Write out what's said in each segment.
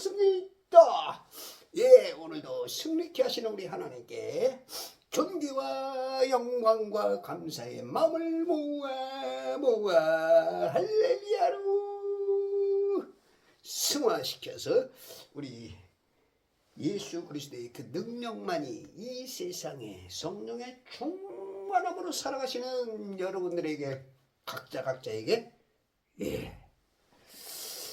되었습니다. 예, 오늘도 승리케 하시는 우리 하나님께 존귀와 영광과 감사의 마음을 모아 할렐루야로 승화시켜서 우리 예수 그리스도의 그 능력만이 이 세상에 성령의 충만함으로 살아가시는 여러분들에게 각자에게 예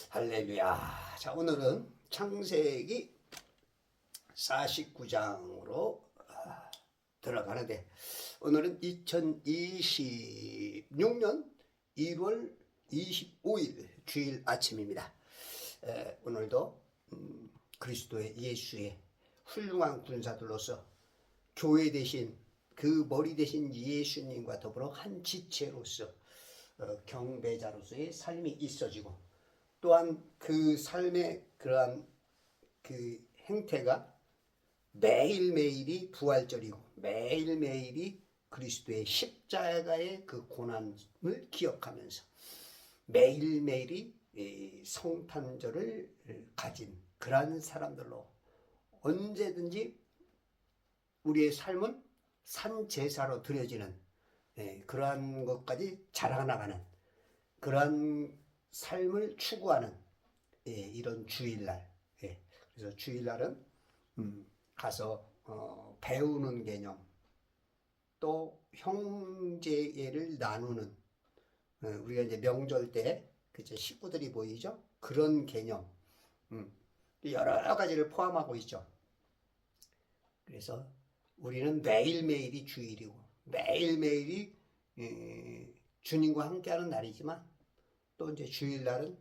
할렐루야. 자, 오늘은 창세기 49장으로 들어가는데, 오늘은 2026년 1월 25일 주일 아침입니다. 오늘도 그리스도의 예수의 훌륭한 군사들로서 교회 대신 그 머리 대신 예수님과 더불어 한 지체로서 경배자로서의 삶이 있어지고, 또한 그 삶의 그러한 그 행태가 매일매일이 부활절이고 매일매일이 그리스도의 십자가의 그 고난을 기억하면서 매일매일이 성탄절을 가진 그러한 사람들로 언제든지 우리의 삶은 산제사로 드려지는 그러한 것까지 자라나가는 그러한 삶을 추구하는 이런 주일날. 그래서 주일날은 가서 배우는 개념, 또 형제를 나누는, 우리가 이제 명절 때 그죠, 식구들이 모이죠. 그런 개념, 여러 가지를 포함하고 있죠. 그래서 우리는 매일매일이 주일이고 매일매일이 주님과 함께하는 날이지만, 또 이제 주일날은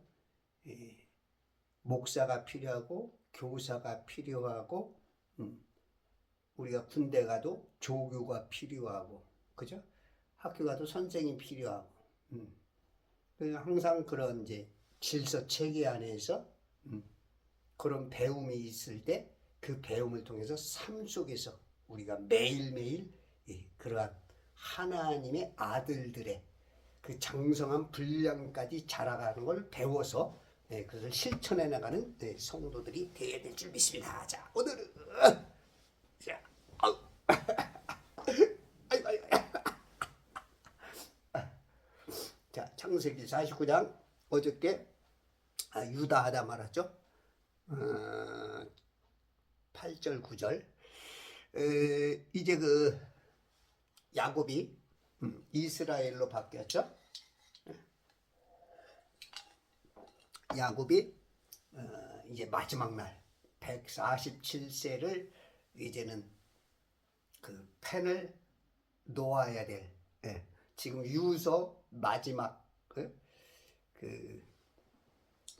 목사가 필요하고 교사가 필요하고, 우리가 군대 가도 조교가 필요하고, 그죠? 학교 가도 선생이 필요하고, 항상 그런 이제 질서 체계 안에서 그런 배움이 있을 때 그 배움을 통해서 삶 속에서 우리가 매일매일 그러한 하나님의 아들들의 그 장성한 분량까지 자라가는 걸 배워서 그것을 실천해 나가는 성도들이 되어야 될 줄 믿습니다. 자, 오늘은 자, 창세기 49장 어저께 유다 하다 말았죠. 8절 9절 이제 그 야곱이 이스라엘로 바뀌었죠. 야곱이 이제 마지막 날 147세를 이제는 그 펜을 놓아야 될, 지금 유서 마지막 그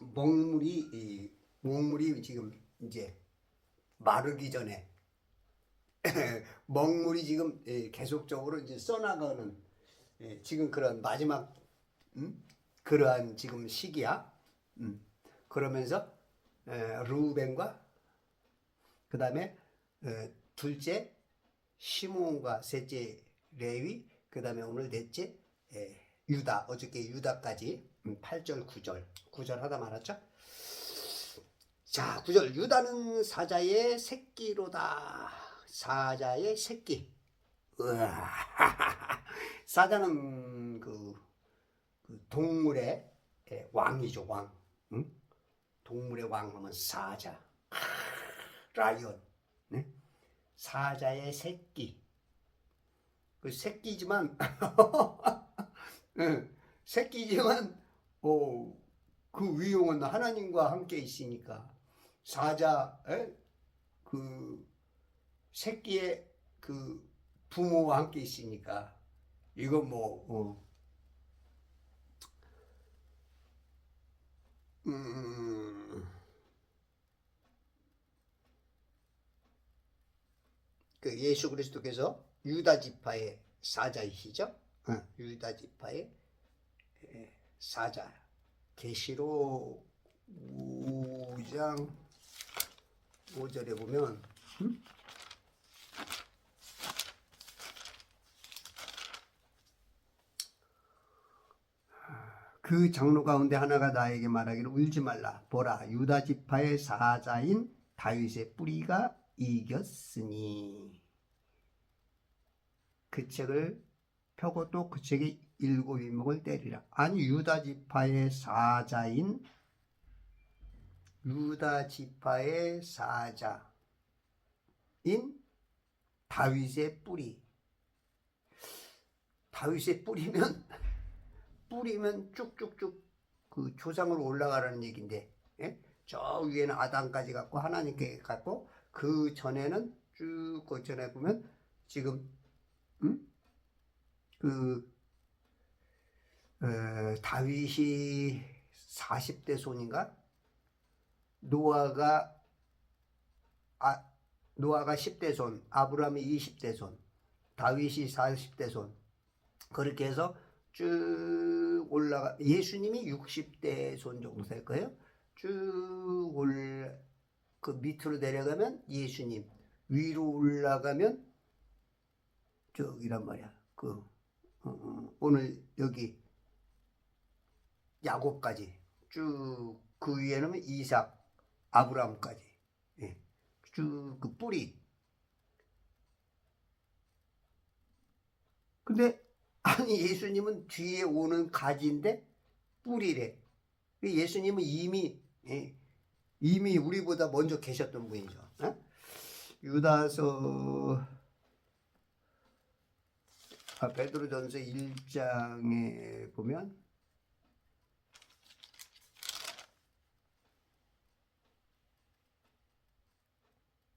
먹물이 지금 이제 마르기 전에 먹물이 지금 계속적으로 이제 써나가는 지금 그런 마지막 그러한 지금 시기야. 그러면서 루벤과 그 다음에 둘째 시몬과 셋째 레위, 그 다음에 오늘 넷째 유다, 어저께 유다까지 8절 9절 하다 말았죠. 자, 9절 유다는 사자의 새끼로다. 사자의 새끼. 사자는 그 동물의 왕이죠, 왕. 동물의 왕 하면 사자, 라이언. 사자의 새끼. 그 새끼지만 새끼지만 그 위용은 하나님과 함께 있으니까, 사자 그 새끼의 그 부모와 함께 있으니까 이거 뭐 그 예수 그리스도께서 유다 지파의 사자이시죠. 유다 지파의 사자. 계시록 5장 5절에 보면 그 장로 가운데 하나가 나에게 말하기를 울지 말라. 보라, 유다 지파의 사자인 다윗의 뿌리가 이겼으니. 그 책을 펴고 또 그 책의 7이목을 때리라. 아니, 유다 지파의 사자인 다윗의 뿌리. 다윗의 뿌리면 쭉쭉쭉 그 조상으로 올라가라는 얘기인데, 예? 저 위에는 아담까지 갔고 하나님께 갔고, 그 전에는 쭉 그 전에 보면 지금 다윗이 40대 손인가? 노아가 10대 손, 아브라함이 20대 손, 다윗이 40대 손. 그렇게 해서 쭉 올라가, 예수님이 60대 손 정도 될 거예요. 쭉 그 밑으로 내려가면 예수님, 위로 올라가면 저기란 말이야. 오늘 여기 야곱까지 쭉, 그 위에는 이삭, 아브라함까지, 예. 쭉 그 뿌리. 근데 아니, 예수님은 뒤에 오는 가지인데 뿌리래. 예수님은 이미 우리보다 먼저 계셨던 분이죠. 유다서 베드로전서 1장에 보면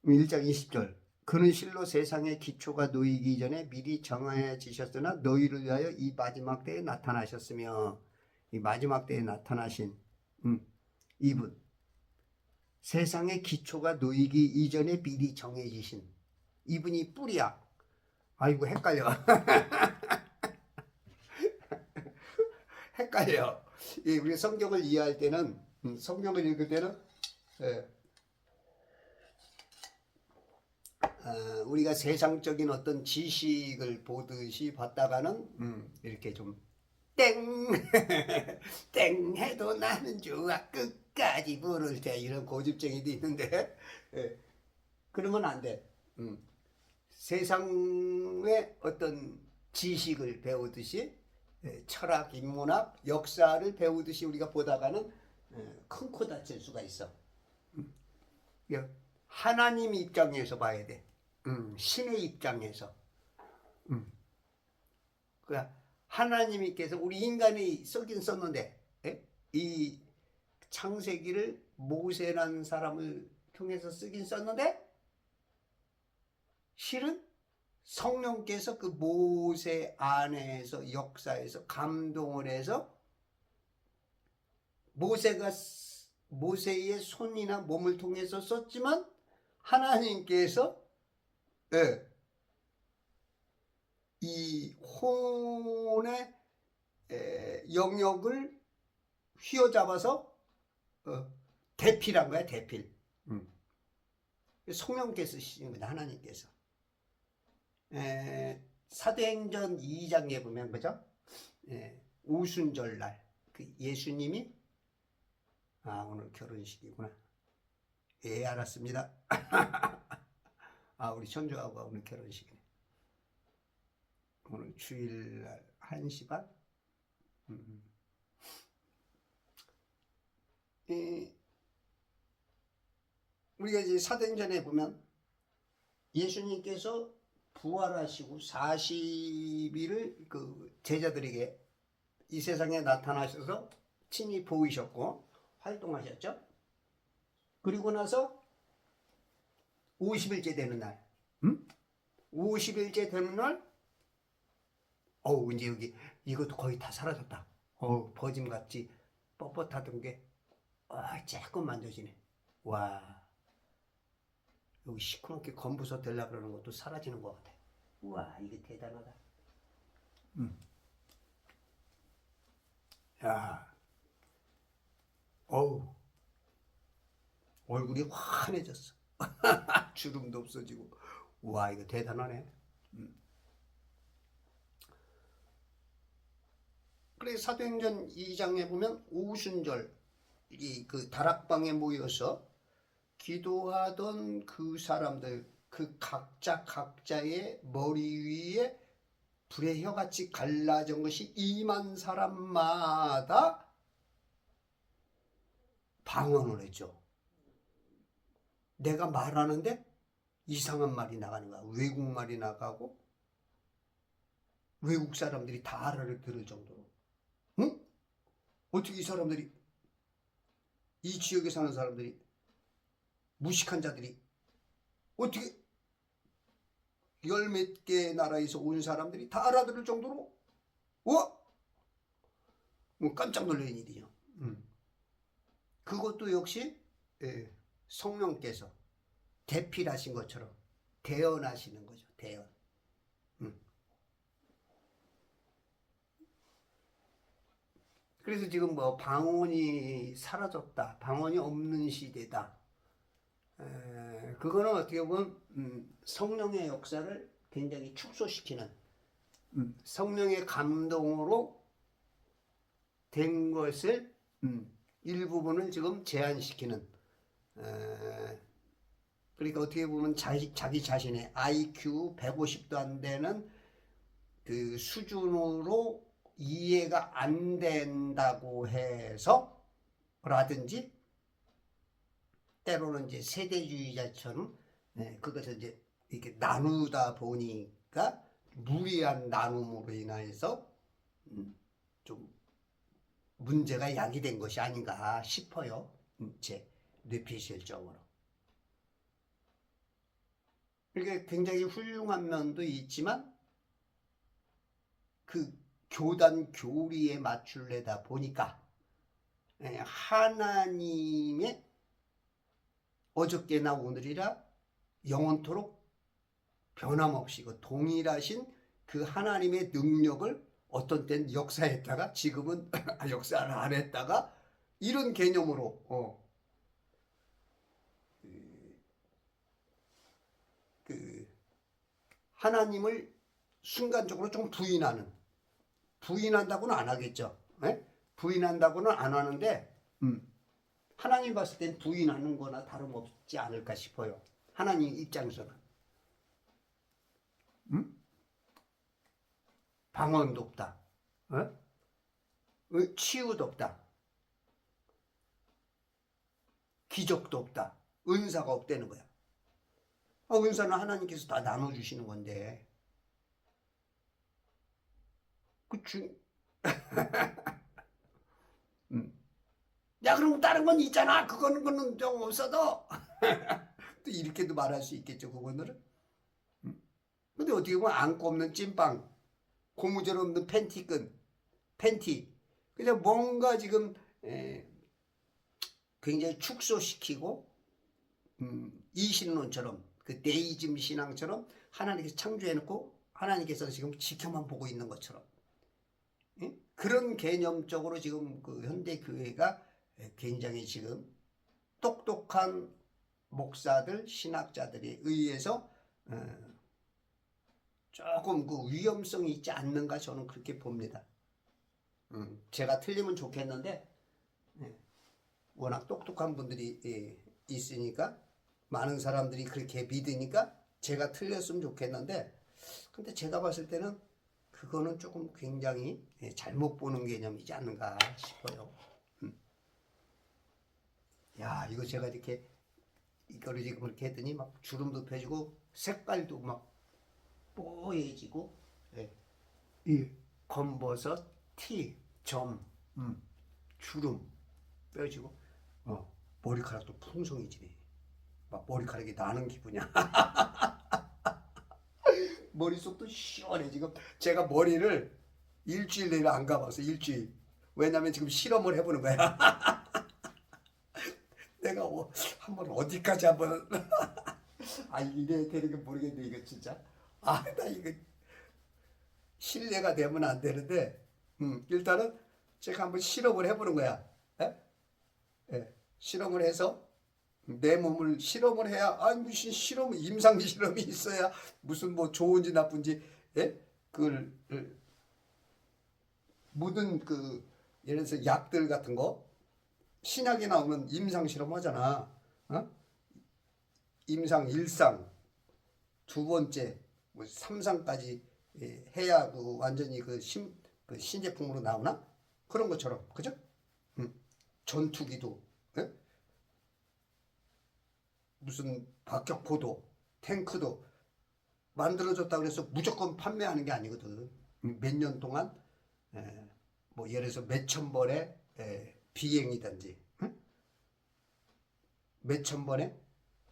1장 20절, 그는 실로 세상의 기초가 놓이기 전에 미리 정하여지셨으나 너희를 위하여 이 마지막 때에 나타나셨으며. 이 마지막 때에 나타나신 이분, 세상의 기초가 놓이기 이전에 미리 정해지신 이분이 뿌리야. 아이고, 헷갈려. 헷갈려. 우리 성경을 이해할 때는, 성경을 읽을 때는, 우리가 세상적인 어떤 지식을 보듯이 봤다가는 이렇게 좀 땡! 땡 해도 나는 좋아 끝까지 부를 때, 이런 고집쟁이도 있는데, 그러면 안 돼. 세상의 어떤 지식을 배우듯이, 철학, 인문학, 역사를 배우듯이 우리가 보다가는 큰 코 다칠 수가 있어. 하나님 입장에서 봐야 돼. 신의 입장에서. 하나님께서 우리 인간이 쓰긴 썼는데, 이 창세기를 모세라는 사람을 통해서 쓰긴 썼는데, 실은 성령께서 그 모세 안에서, 역사에서 감동을 해서 모세의 손이나 몸을 통해서 썼지만, 하나님께서 이 혼의 영역을 휘어잡아서 대필한 거야, 대필. 성령께서 쓰신 거다, 하나님께서. 사도행전 2장에 보면, 그죠? 오순절날 그 예수님이, 오늘 결혼식이구나. 예, 알았습니다. 우리 천주하고 오늘 결혼식이네. 오늘 주일날 1시 반? 우리가 이제 사도행전에 보면 예수님께서 부활하시고 40일을 그 제자들에게 이 세상에 나타나셔서 친히 보이셨고 활동하셨죠. 그리고 나서 50일째 되는 날, 50일째 되는 날, 이제 여기 이것도 거의 다 사라졌다. 버짐같이 뻣뻣하던 게 조금 만져지네. 와, 여기 시커멓게 검부서 되려고 그러는 것도 사라지는 것 같아. 우와, 이게 대단하다. 야, 얼굴이 환해졌어. 주름도 없어지고. 와, 이거 대단하네. 그래서 사도행전 2장에 보면 오순절 이 그 다락방에 모여서 기도하던 그 사람들, 그 각자의 머리 위에 불의 혀같이 갈라진 것이 2만 사람마다 방언을 했죠. 내가 말하는데 이상한 말이 나가는 거야. 외국말이 나가고 외국 사람들이 다 알아들을 정도로. 응? 어떻게 이 사람들이, 이 지역에 사는 사람들이, 무식한 자들이 어떻게 열 몇 개 나라에서 온 사람들이 다 알아들을 정도로 뭐 깜짝 놀란 일이죠. 그것도 역시 성령께서 대필하신 것처럼 대언하시는 거죠. 대언. 그래서 지금 뭐 방언이 사라졌다, 방언이 없는 시대다. 그거는 어떻게 보면 성령의 역사를 굉장히 축소시키는, 성령의 감동으로 된 것을 일부분을 지금 제한시키는, 그러니까 어떻게 보면 자기 자신의 IQ 150도 안 되는 그 수준으로 이해가 안 된다고 해서 라든지, 때로는 이제 세대주의자처럼 그것을 이제 이렇게 나누다 보니까 무리한 나눔으로 인해서 좀 문제가 야기된 것이 아닌가 싶어요. 제 뇌피실적으로. 그러니까 굉장히 훌륭한 면도 있지만 그 교단 교리에 맞추려다 보니까 하나님의 어저께나 오늘이라 영원토록 변함없이 그 동일하신 그 하나님의 능력을 어떤 때는 역사했다가 지금은 역사를 안 했다가 이런 개념으로 그 하나님을 순간적으로 좀 부인한다고는 안 하겠죠. 부인한다고는 안 하는데 하나님 봤을 땐 부인하는 거나 다름없지 않을까 싶어요. 하나님 입장에서는. 방언도 없다. 치유도 없다. 기적도 없다. 은사가 없다는 거야. 은사는 하나님께서 다 나눠주시는 건데. 야, 그럼 다른 건 있잖아. 그거는 좀 없어도. 또 이렇게도 말할 수 있겠죠, 그거는. 근데 어떻게 보면 안고 없는 찐빵, 고무줄 없는 팬티. 그냥 뭔가 지금 굉장히 축소시키고, 이신론처럼, 그 데이즘 신앙처럼 하나님께서 창조해놓고 하나님께서 지금 지켜만 보고 있는 것처럼. 그런 개념적으로 지금 그 현대 교회가 굉장히 지금 똑똑한 목사들, 신학자들에 의해서 조금 그 위험성이 있지 않는가 저는 그렇게 봅니다. 제가 틀리면 좋겠는데 워낙 똑똑한 분들이 있으니까 많은 사람들이 그렇게 믿으니까 제가 틀렸으면 좋겠는데, 근데 제가 봤을 때는 그거는 조금 굉장히 잘못 보는 개념이지 않는가 싶어요. 야, 이거 제가 이렇게 이거를 지금 이렇게 했더니 막 주름도 펴지고 색깔도 막 뽀얘지고, 이 검버섯, 티, 점, 주름 펴지고, 머리카락도 풍성해지네. 막 머리카락이 나는 기분이야. 머릿속도 시원해. 지금 제가 머리를 일주일 내내 안 감았어. 일주일. 왜냐면 지금 실험을 해보는 거야. 내가 한번 어디까지 한번 이래 되는 게 모르겠네 이거 진짜. 나 이거 신뢰가 되면 안 되는데 일단은 제가 한번 실험을 해보는 거야. 실험을 해서 내 몸을 실험을 해야, 무슨 실험, 임상 실험이 있어야 무슨 뭐 좋은지 나쁜지 그걸 묻은 그 예를 들어서 약들 같은 거 신약에 나오면 임상 실험 하잖아. 어? 임상 1상, 두 번째, 뭐 3상까지 해야 그 완전히 그 신제품으로 나오나? 그런 것처럼, 그죠? 전투기도, 예? 무슨 박격포도, 탱크도 만들어졌다고 해서 무조건 판매하는 게 아니거든. 몇 년 동안, 에, 뭐 예를 들어서 몇천 번의 비행이든지, 응? 몇천 번의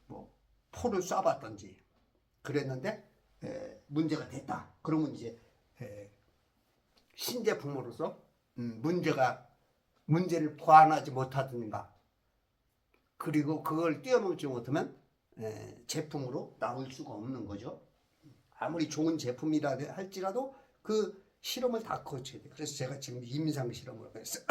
뭐 포를 쏴봤든지, 그랬는데 문제가 됐다. 그러면 이제 에, 신제품으로서 문제를 보완하지 못하든가 그리고 그걸 뛰어넘지 못하면 제품으로 나올 수가 없는 거죠. 아무리 좋은 제품이라 할지라도 그 실험을 다 거쳐야 돼. 그래서 제가 지금 임상 실험을 했어요.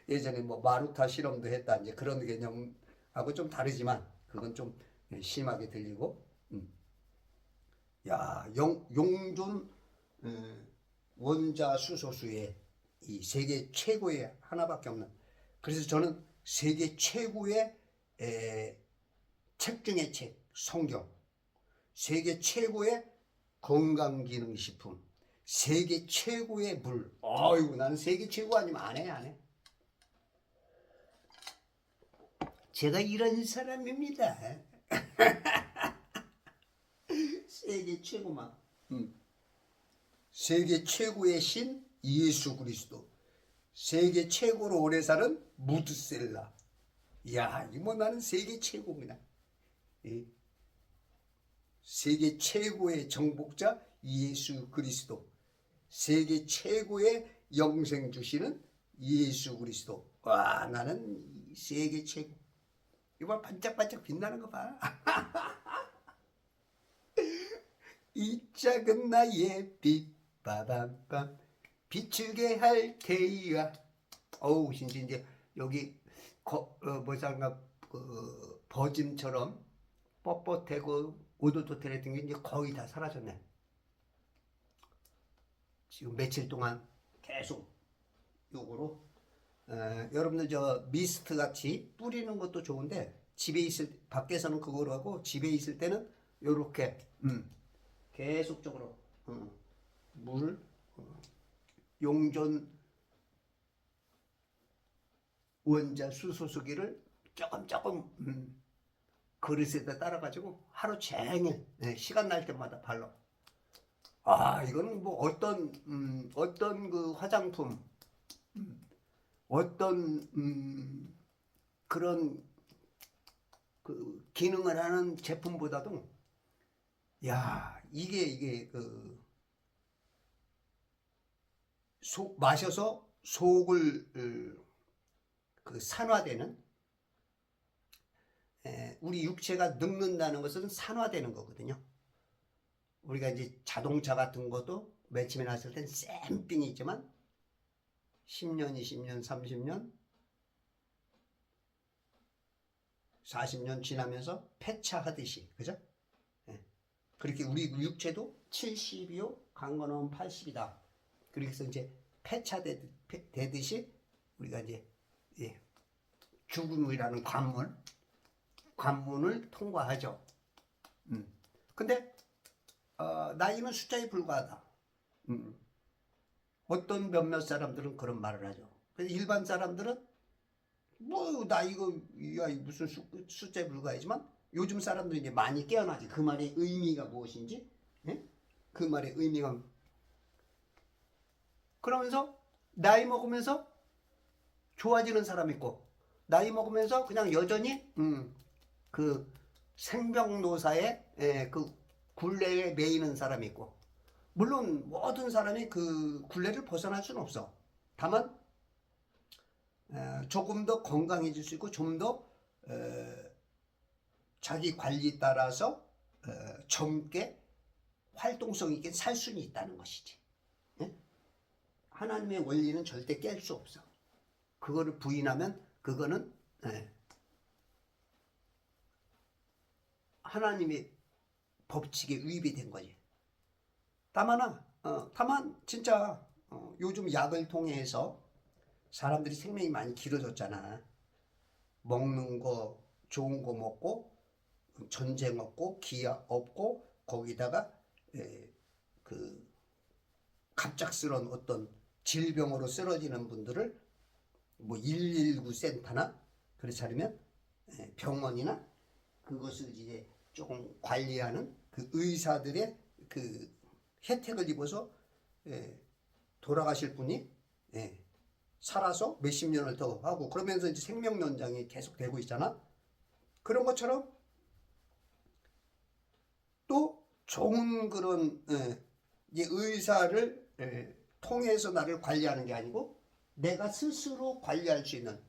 예전에 뭐 마루타 실험도 했다 이제 그런 개념하고 좀 다르지만 그건 좀 심하게 들리고 야, 용존 원자 수소수의 이 세계 최고의 하나밖에 없는. 그래서 저는 세계 최고의 책 중의 책, 성경, 세계 최고의 건강기능식품, 세계 최고의 물. 아이고 나는 세계 최고 아니면 안 해, 안 해. 제가 이런 사람입니다. 세계 최고만. 세계 최고의 신 예수 그리스도. 세계 최고로 오래 사는 무드셀라. 이야, 이거 나는 세계 최고입니다. 예. 세계 최고의 정복자 예수 그리스도. 세계 최고의 영생 주시는 예수 그리스도. 와, 나는 세계 최고. 이거 반짝반짝 빛나는 거 봐. 이 작은 나의 빛, 빠밤빰. 비추게 할 테이야. 어우, 진짜 이제 여기 뭐랄까 버짐처럼 뻣뻣하고 오돌토돌했던 게 이제 거의 다 사라졌네. 지금 며칠 동안 계속 요거로 여러분들 저 미스트 같이 뿌리는 것도 좋은데 집에 있을 밖에서는 그거로 하고 집에 있을 때는 요렇게 계속적으로 물 용존 원자 수소수기를 조금 그릇에다 따라가지고 하루 종일 시간 날 때마다 발라. 아, 이거는 뭐 어떤 그 화장품, 어떤 그런 그 기능을 하는 제품보다도 야, 이게 그 마셔서 속을 그 산화되는 우리 육체가 늙는다는 것은 산화되는 거거든요. 우리가 이제 자동차 같은 것도 맨 처음에 났을 땐 쌤빙이 있지만 10년, 20년, 30년, 40년 지나면서 폐차하듯이, 그죠? 그렇게 우리 육체도 70이요, 강건은 80이다. 그래서 이제 폐차되듯이 우리가 이제 죽음이라는 관문을 통과하죠. 근데 나이는 숫자에 불과하다. 어떤 몇몇 사람들은 그런 말을 하죠. 일반 사람들은 뭐 나 이거 무슨 숫자에 불과하지만 요즘 사람들이 이제 많이 깨어나지. 그 말의 의미가 무엇인지, 그 말의 의미가. 그러면서 나이 먹으면서 좋아지는 사람 있고 나이 먹으면서 그냥 여전히 그 생명노사의 그 굴레에 매이는 사람이 있고, 물론 모든 사람이 그 굴레를 벗어날 수는 없어. 다만 조금 더 건강해질 수 있고 좀 더 자기 관리 따라서 젊게 활동성 있게 살 수는 있다는 것이지. 하나님의 원리는 절대 깰 수 없어. 그거를 부인하면 그거는 하나님의 법칙에 위배된 거지. 다만 다만 진짜 요즘 약을 통해서 사람들이 생명이 많이 길어졌잖아. 먹는 거 좋은 거 먹고 전쟁 없고 기아 없고 거기다가 그 갑작스러운 어떤 질병으로 쓰러지는 분들을 뭐 119 센터나 그렇지 않으면 병원이나 그것을 이제 조금 관리하는 그 의사들의 그 혜택을 입어서 돌아가실 분이 살아서 몇십 년을 더 하고 그러면서 이제 생명 연장이 계속 되고 있잖아. 그런 것처럼 또 좋은 그런 이제 의사를 통해서 나를 관리하는 게 아니고 내가 스스로 관리할 수 있는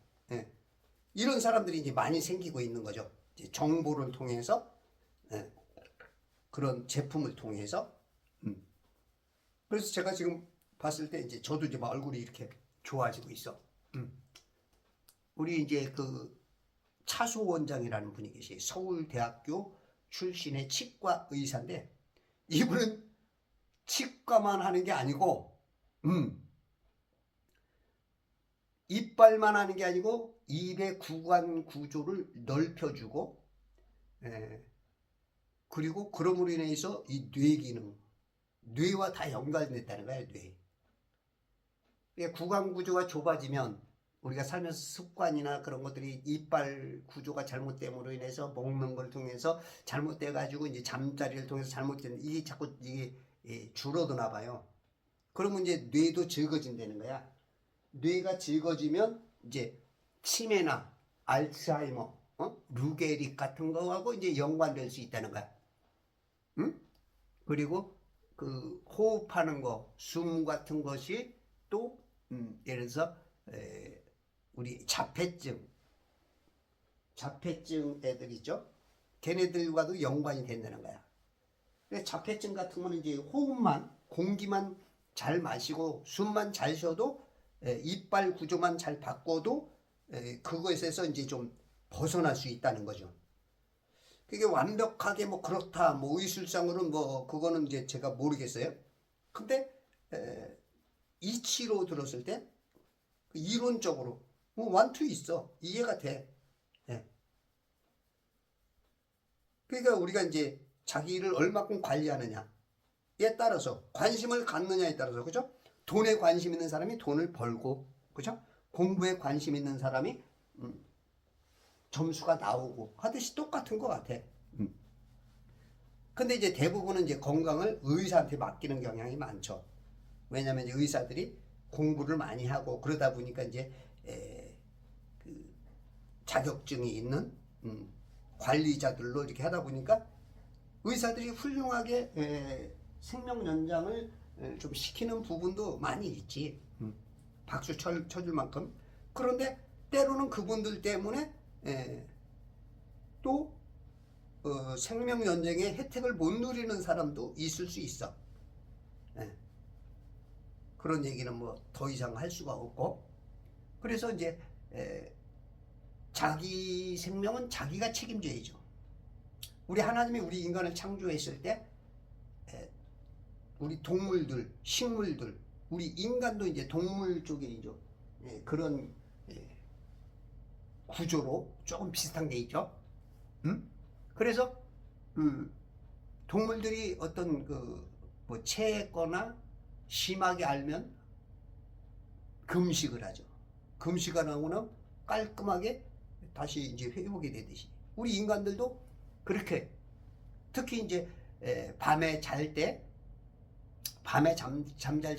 이런 사람들이 이제 많이 생기고 있는 거죠. 이제 정보를 통해서 그런 제품을 통해서 그래서 제가 지금 봤을 때 이제 저도 이제 막 얼굴이 이렇게 좋아지고 있어. 우리 이제 그 차수 원장이라는 분이 계세요. 서울대학교 출신의 치과 의사인데 이분은 치과만 하는 게 아니고 이빨만 하는 게 아니고 입의 구강 구조를 넓혀주고 그리고 그럼으로 인해서 이 뇌 기능 뇌와 다 연관됐다는 거야. 뇌. 구강 구조가 좁아지면 우리가 살면서 습관이나 그런 것들이 이빨 구조가 잘못됨으로 인해서 먹는 걸 통해서 잘못돼 가지고 이제 잠자리를 통해서 잘못된 이게 자꾸 이게 줄어드나 봐요. 그러면 이제 뇌도 적어진다는 거야. 뇌가 적어지면 이제 치매나 알츠하이머, 루게릭 같은 거하고 이제 연관될 수 있다는 거야. 응? 그리고 그 호흡하는 거, 숨 같은 것이 또 예를 들어서 우리 자폐증 애들 있죠? 걔네들과도 연관이 된다는 거야. 자폐증 같은 거는 이제 호흡만 공기만 잘 마시고 숨만 잘 쉬어도 이빨 구조만 잘 바꿔도 그것에서 이제 좀 벗어날 수 있다는 거죠. 그게 완벽하게 뭐 그렇다 뭐 의술상으로는 뭐 그거는 이제 제가 모르겠어요. 근데 이치로 들었을 때 이론적으로 뭐 완투 있어 이해가 돼. 그러니까 우리가 이제 자기를 얼마큼 관리하느냐에 따라서 관심을 갖느냐에 따라서 그죠? 돈에 관심 있는 사람이 돈을 벌고 그죠? 공부에 관심 있는 사람이 점수가 나오고 하듯이 똑같은 것 같아. 근데 이제 대부분은 이제 건강을 의사한테 맡기는 경향이 많죠. 왜냐하면 이제 의사들이 공부를 많이 하고 그러다 보니까 이제 그 자격증이 있는 관리자들로 이렇게 하다 보니까 의사들이 훌륭하게 생명 연장을 좀 시키는 부분도 많이 있지. 박수 쳐줄 만큼. 그런데 때로는 그분들 때문에 또 생명 연장의 혜택을 못 누리는 사람도 있을 수 있어. 그런 얘기는 뭐 더 이상 할 수가 없고. 그래서 이제 자기 생명은 자기가 책임져야죠. 우리 하나님이 우리 인간을 창조했을 때 우리 동물들, 식물들, 우리 인간도 이제 동물 쪽이죠. 그런 구조로 조금 비슷한 게 있죠. 그래서 동물들이 어떤 뭐 체했거나 심하게 알면 금식을 하죠. 금식을 하고는 깔끔하게 다시 이제 회복이 되듯이 우리 인간들도 그렇게 특히 이제 밤에 잠잘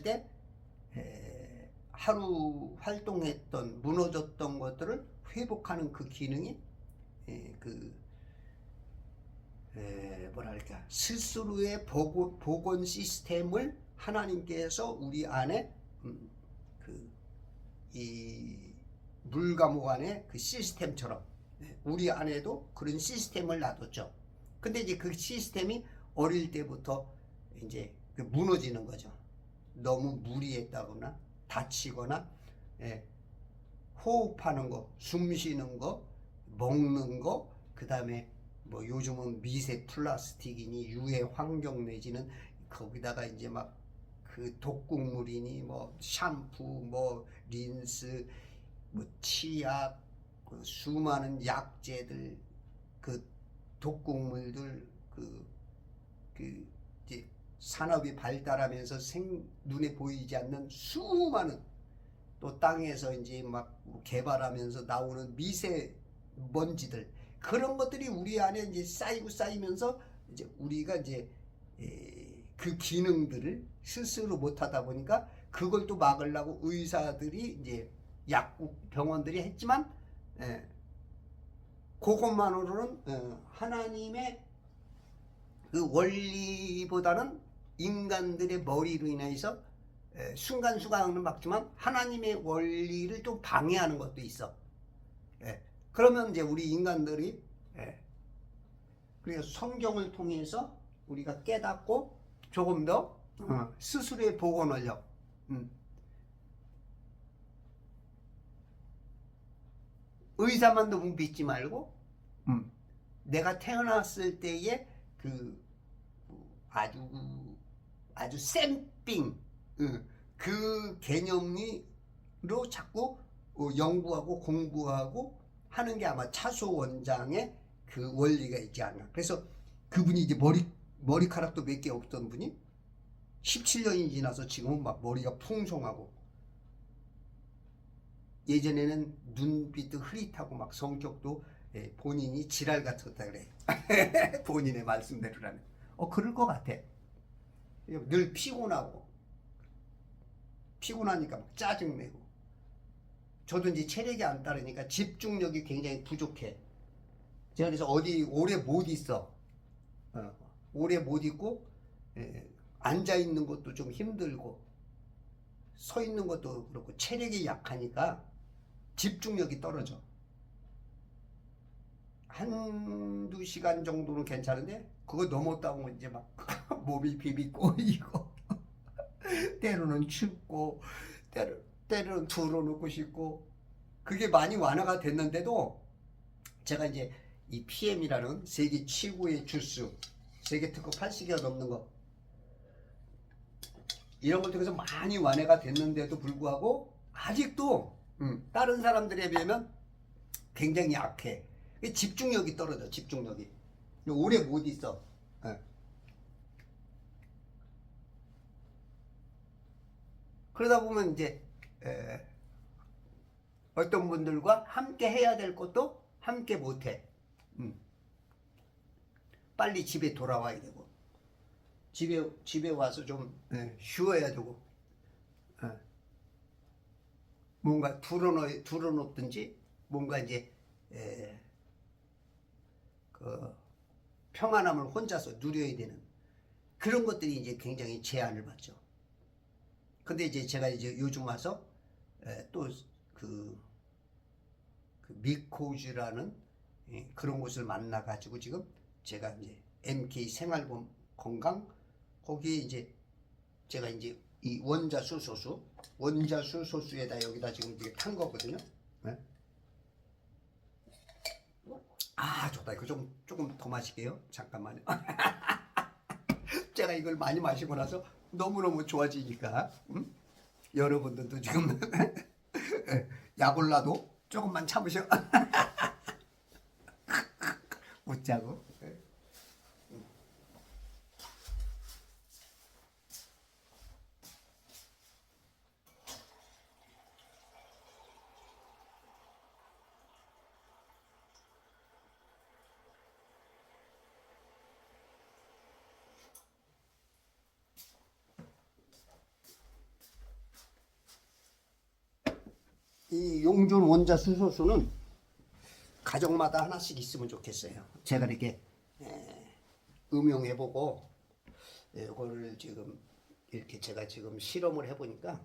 때 하루 활동했던 무너졌던 것들을 회복하는 그 기능이 뭐랄까 스스로의 복원 시스템을 하나님께서 우리 안에 이 물감옥 안에 그 시스템처럼 우리 안에도 그런 시스템을 놔뒀죠. 근데 이제 그 시스템이 어릴 때부터 이제 무너지는 거죠. 너무 무리했다거나 다치거나 호흡하는 거, 숨 쉬는 거, 먹는 거, 그 다음에 뭐 요즘은 미세 플라스틱이니 유해 환경 내지는 거기다가 이제 막 그 독국물이니 뭐 샴푸, 뭐 린스, 뭐 치약, 그 수많은 약재들, 그 독극물들, 그 이제 산업이 발달하면서 눈에 보이지 않는 수많은 또 땅에서 이제 막 개발하면서 나오는 미세먼지들, 그런 것들이 우리 안에 이제 쌓이면서 이제 우리가 이제 그 기능들을 스스로 못하다 보니까 그걸 또 막으려고 의사들이 이제 약국 병원들이 했지만, 그것만으로는 하나님의 그 원리보다는 인간들의 머리로 인해서 순간순간은 막지만 하나님의 원리를 좀 방해하는 것도 있어. 그러면 이제 우리 인간들이 그래서 성경을 통해서 우리가 깨닫고 조금 더 스스로의 복원을요. 의사만 너무 믿지 말고 내가 태어났을 때의 그 아주 쌤삥 그 개념으로 자꾸 연구하고 공부하고 하는 게 아마 차소 원장의 그 원리가 있지 않나. 그래서 그분이 이제 머리카락도 몇 개 없던 분이 17년이 지나서 지금은 막 머리가 풍성하고, 예전에는 눈빛도 흐릿하고 막 성격도 본인이 지랄 같았다 그래. 본인의 말씀대로라면. 그럴 것 같아. 늘 피곤하니까 막 짜증내고. 저도 이제 체력이 안 따르니까 집중력이 굉장히 부족해. 제가 그래서 어디 오래 못 있어. 오래 못 있고, 앉아 있는 것도 좀 힘들고, 서 있는 것도 그렇고, 체력이 약하니까 집중력이 떨어져. 한두 시간 정도는 괜찮은데 그거 넘었다 보면 이제 막 몸이 비비 꼬이고 때로는 춥고 때로는 둘러놓고 싶고, 그게 많이 완화가 됐는데도 제가 이제 이 PM이라는 세계 최고의 주스, 세계 특허 80개가 넘는 거, 이런 걸 통해서 많이 완화가 됐는데도 불구하고 아직도 다른 사람들에 비하면 굉장히 약해. 집중력이 떨어져. 집중력이 오래 못 있어. 그러다 보면 이제 어떤 분들과 함께 해야 될 것도 함께 못해. 빨리 집에 돌아와야 되고, 집에 와서 좀 쉬어야 되고, 뭔가 둘러놓든지 뭔가 이제 그 평안함을 혼자서 누려야 되는 그런 것들이 이제 굉장히 제한을 받죠. 근데 이제 제가 이제 요즘 와서 또 그 미코즈라는 그런 곳을 만나 가지고 지금 제가 이제 MK 생활 건강, 거기에 이제 제가 이제 이 원자수 소수에다 여기다 지금 이게 탄 거거든요. 좋다. 이거 조금 더 마실게요. 잠깐만요. 제가 이걸 많이 마시고 나서 너무너무 좋아지니까, 여러분들도 지금 약올라도 조금만 참으셔. 웃자고. 이 용준 원자수 소수는 가정마다 하나씩 있으면 좋겠어요. 제가 이렇게 음용해보고 이거를 지금 이렇게 제가 지금 실험을 해보니까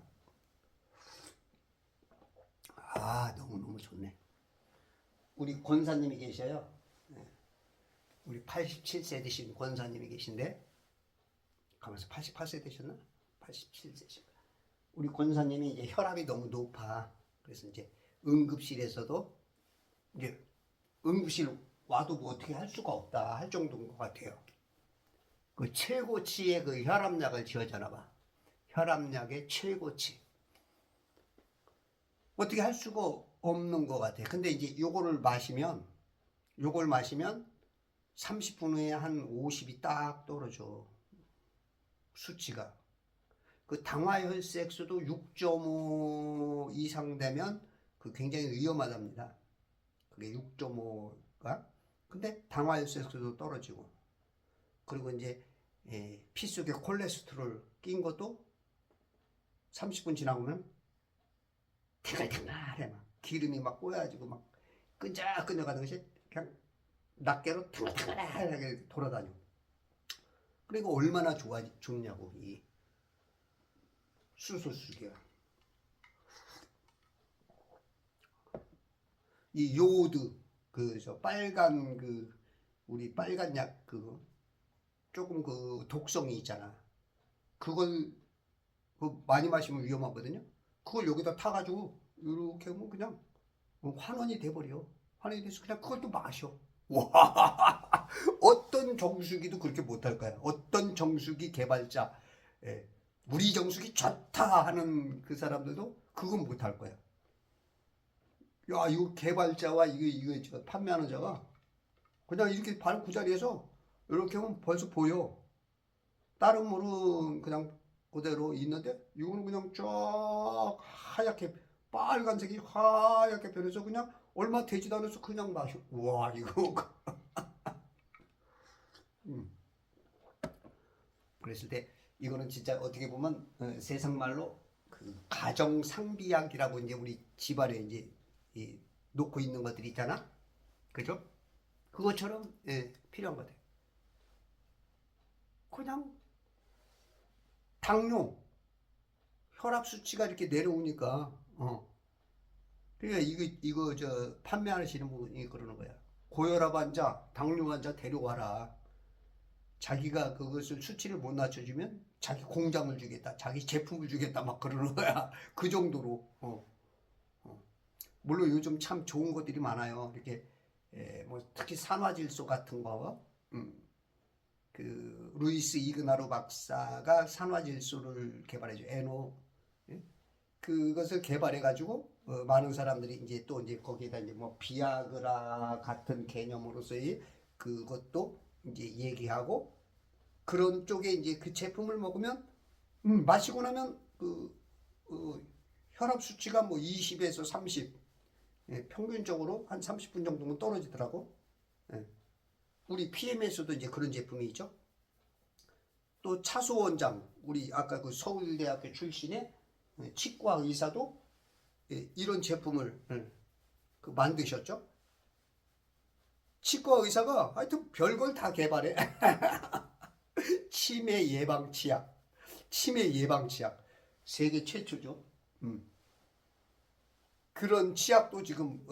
너무너무 좋네. 우리 권사님이 계셔요. 우리 87세 되신 권사님이 계신데, 가면서 88세 되셨나? 87세신가? 우리 권사님이 이제 혈압이 너무 높아. 그래서 이제 응급실에서도 이제 응급실 와도 뭐 어떻게 할 수가 없다 할 정도인 것 같아요. 그 최고치의 그 혈압약을 지어주나 봐. 혈압약의 최고치. 어떻게 할 수가 없는 것 같아요. 근데 이제 요걸 마시면 30분 후에 한 50이 딱 떨어져. 수치가. 그 당화혈색소도 6.5 이상 되면 그 굉장히 위험하답니다. 그게 6.5가. 근데 당화혈색소도 떨어지고. 그리고 이제 피 속에 콜레스테롤 낀 것도 30분 지나면 탱글탱글해. 막 기름이 막 꼬여가지고 막 끈적끈적하는 것이 그냥 낱개로 탱글탱글하게 돌아다녀. 그리고 얼마나 좋냐고 이 수소수기가. 이 요오드 저 빨간 우리 빨간 약 조금 독성이 있잖아. 그걸 많이 마시면 위험하거든요. 그걸 여기다 타가지고 이렇게 하면 그냥 환원이 돼버려. 환원이 돼서 그냥 그걸 또 마셔. 와, 어떤 정수기도 그렇게 못할 거야. 어떤 정수기 개발자, 우리 정수기 좋다 하는 그 사람들도 그건 못할 거야. 야, 이거 개발자와 이거 판매하는 자가 그냥 이렇게 발 그 자리에서 이렇게 하면 벌써 보여. 다른 물은 그냥 그대로 있는데 이거는 그냥 쫙 하얗게 빨간색이 하얗게 변해서 그냥 얼마 되지도 않아서 그냥 마셔. 와, 이거. 그랬을 때 이거는 진짜 어떻게 보면 세상 말로 그 가정 상비약이라고 이제 우리 집안에 이제 놓고 있는 것들이 있잖아. 그죠? 그것처럼 필요한 것 같아요. 그냥 당뇨, 혈압 수치가 이렇게 내려오니까 그러니까 이거 저 판매하시는 분이 그러는 거야. 고혈압 환자, 당뇨 환자 데려와라. 자기가 그것을 수치를 못 낮춰주면 자기 공장을 주겠다, 자기 제품을 주겠다 막 그러는 거야. 그 정도로. 물론 요즘 참 좋은 것들이 많아요. 이렇게 뭐 특히 산화질소 같은 거. 그 루이스 이그나로 박사가 산화질소를 개발해줘. NO. 그것을 개발해 가지고 많은 사람들이 이제 또 이제 거기에다 이제 뭐 비아그라 같은 개념으로서의 그것도 이제 얘기하고, 그런 쪽에 이제 그 제품을 먹으면 마시고 나면 혈압 수치가 뭐 20에서 30, 평균적으로 한 30분 정도면 떨어지더라고. 우리 PM에서도 이제 그런 제품이 있죠. 또 차수 원장, 우리 아까 그 서울대학교 출신의 치과 의사도 이런 제품을 만드셨죠. 치과 의사가 하여튼 별걸 다 개발해. 치매 예방 치약, 세계 최초죠. 그런 치약도 지금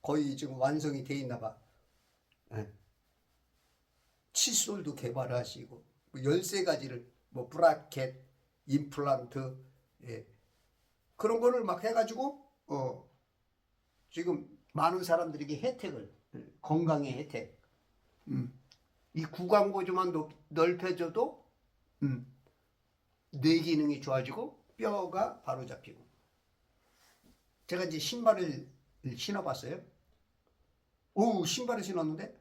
거의 지금 완성이 돼 있나 봐. 칫솔도 개발하시고 13가지를 뭐 브라켓, 임플란트, 그런 거를 막 해가지고 지금 많은 사람들에게 혜택을, 건강의 혜택, 이 구강보조만 넓혀줘도 뇌 기능이 좋아지고 뼈가 바로 잡히고. 제가 이제 신발을 신어봤어요. 오, 신발을 신었는데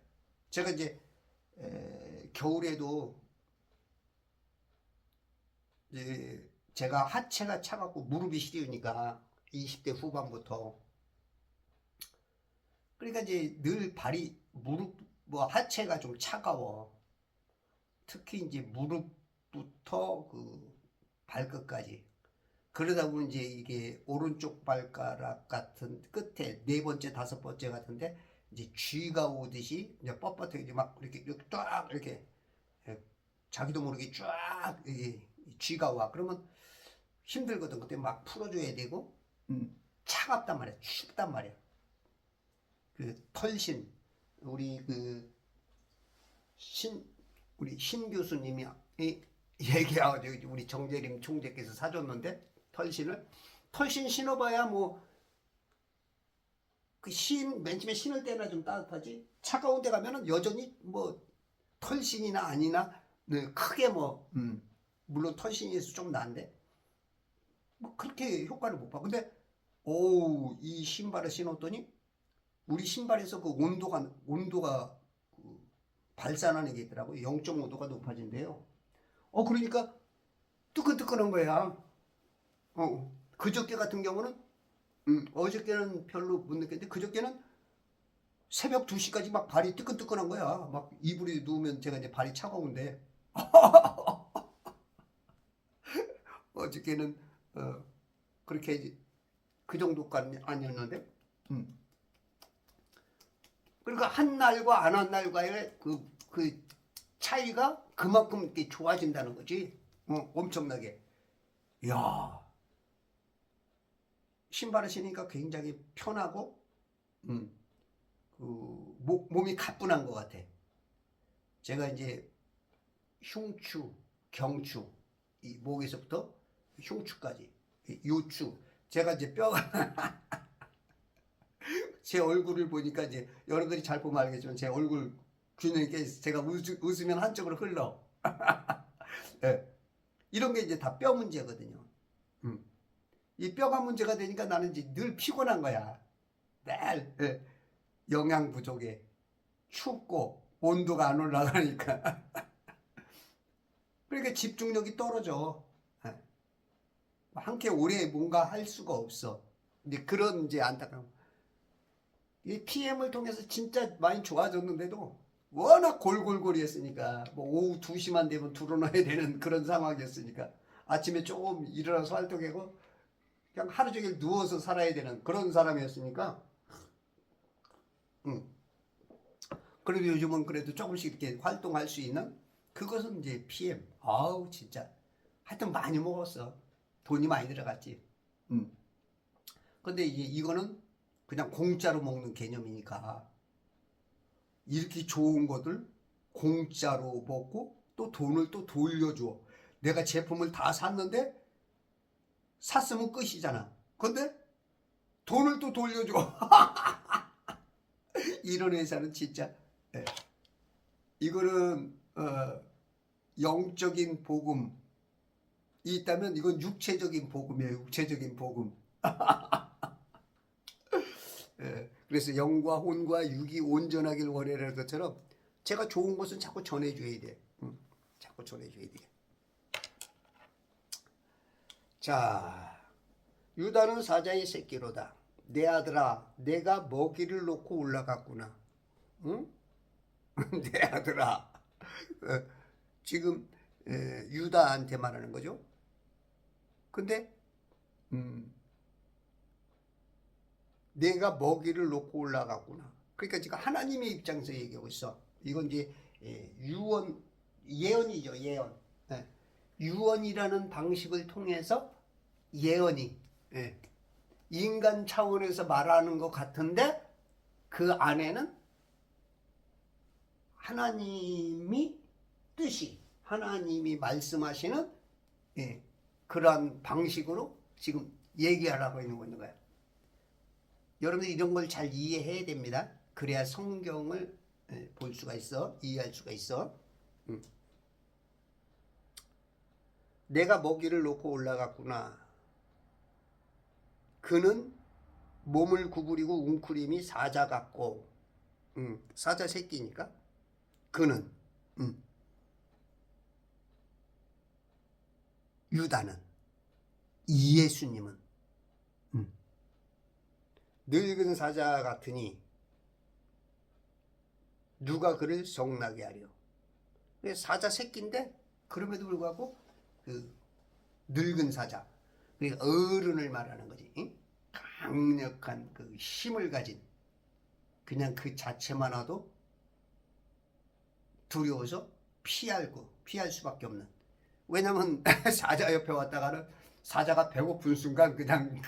제가 이제 겨울에도 이제 제가 하체가 차갑고 무릎이 시리우니까 20대 후반부터, 그러니까 이제 늘 발이 무릎 뭐 하체가 좀 차가워. 특히 이제 무릎부터 그 발끝까지. 그러다 보면 이제 이게 오른쪽 발가락 같은 끝에 4번째, 5번째 같은데 이제 쥐가 오듯이 이제 뻣뻣하게 막 이렇게 쫙 이렇게 자기도 모르게 쫙 쥐가 와. 그러면 힘들거든. 그때 막 풀어줘야 되고 차갑단 말이야. 춥단 말이야. 그 털신, 우리 우리 신 교수님이 얘기하고 우리 정재림 총재께서 사줬는데, 털신 신어봐야 뭐 맨 처음에 신을 때나 좀 따뜻하지, 차가운 데 가면은 여전히 뭐 털신이나 아니나 크게 뭐 물론 턴신에서 좀 나은데 뭐 그렇게 효과를 못 봐. 근데 이 신발을 신었더니 우리 신발에서 그 온도가 그 발산하는 게 있더라고요. 0.5도가 높아진대요. 그러니까 뜨끈뜨끈한 거야. 그저께 같은 경우는 어저께는 별로 못 느꼈는데 그저께는 새벽 2시까지 막 발이 뜨끈뜨끈한 거야. 막 이불에 누우면 제가 이제 발이 차가운데 어저께는 그렇게 그 정도까지 아니었는데 그러니까 한 날과 안 한 날과의 그 차이가 그만큼 이렇게 좋아진다는 거지. 엄청나게. 이야, 신발을 신으니까 굉장히 편하고 몸이 가뿐한 것 같아. 제가 이제 흉추, 경추, 이 목에서부터 흉추까지, 요추. 제가 이제 뼈가 제 얼굴을 보니까 이제 여러분들이 잘 보면 알겠지만 제 얼굴 균형이 제가 웃으면 한쪽으로 흘러. 네. 이런 게 이제 다 뼈 문제거든요. 이 뼈가 문제가 되니까 나는 이제 늘 피곤한 거야. 매일 영양 부족에 춥고 온도가 안 올라가니까. 그러니까 집중력이 떨어져. 함께 오래 뭔가 할 수가 없어. 근데 그런 이제 안타까움. 이 PM을 통해서 진짜 많이 좋아졌는데도 워낙 골골골이 했으니까 뭐 오후 2시만 되면 들어놔야 되는 그런 상황이었으니까 아침에 조금 일어나서 활동하고 그냥 하루 종일 누워서 살아야 되는 그런 사람이었으니까 그래도 요즘은 그래도 조금씩 이렇게 활동할 수 있는 그것은 이제 PM. 아우 진짜 하여튼 많이 먹었어. 돈이 많이 들어갔지. 근데 이제 이거는 그냥 공짜로 먹는 개념이니까 이렇게 좋은 것들 공짜로 먹고 또 돈을 또 돌려줘. 내가 제품을 다 샀는데 샀으면 끝이잖아. 근데 돈을 또 돌려줘. 이런 회사는 진짜 이거는 영적인 복음이 있다면 이건 육체적인 복음이에요. 육체적인 복음. 그래서 영과 혼과 육이 온전하길 원하는 것처럼 제가 좋은 것은 자꾸 전해줘야 돼. 자꾸 전해줘야 돼. 자, 유다는 사자의 새끼로다. 내 아들아, 내가 먹이를 놓고 올라갔구나. 응? 내 아들아. 지금 유다한테 말하는 거죠. 근데 내가 먹이를 놓고 올라갔구나. 그러니까 지금 하나님의 입장에서 얘기하고 있어. 이건 이제 예언이죠. 예언. 유언이라는 방식을 통해서 예언이 인간 차원에서 말하는 것 같은데 그 안에는 하나님이 뜻이 하나님이 말씀하시는 그러한 방식으로 지금 얘기하라고 있는 거예요. 여러분들 이런 걸 잘 이해해야 됩니다. 그래야 성경을 볼 수가 있어. 이해할 수가 있어. 내가 먹이를 놓고 올라갔구나. 그는 몸을 구부리고 웅크림이 사자 같고 사자 새끼니까 그는 유다는 예수님은 늙은 사자 같으니 누가 그를 성나게 하려. 사자 새끼인데 그럼에도 불구하고 그 늙은 사자, 어른을 말하는 거지. 강력한 그 힘을 가진 그냥 그 자체만 와도 두려워서 피할 수밖에 없는. 왜냐면 사자 옆에 왔다가는 사자가 배고픈 순간 그냥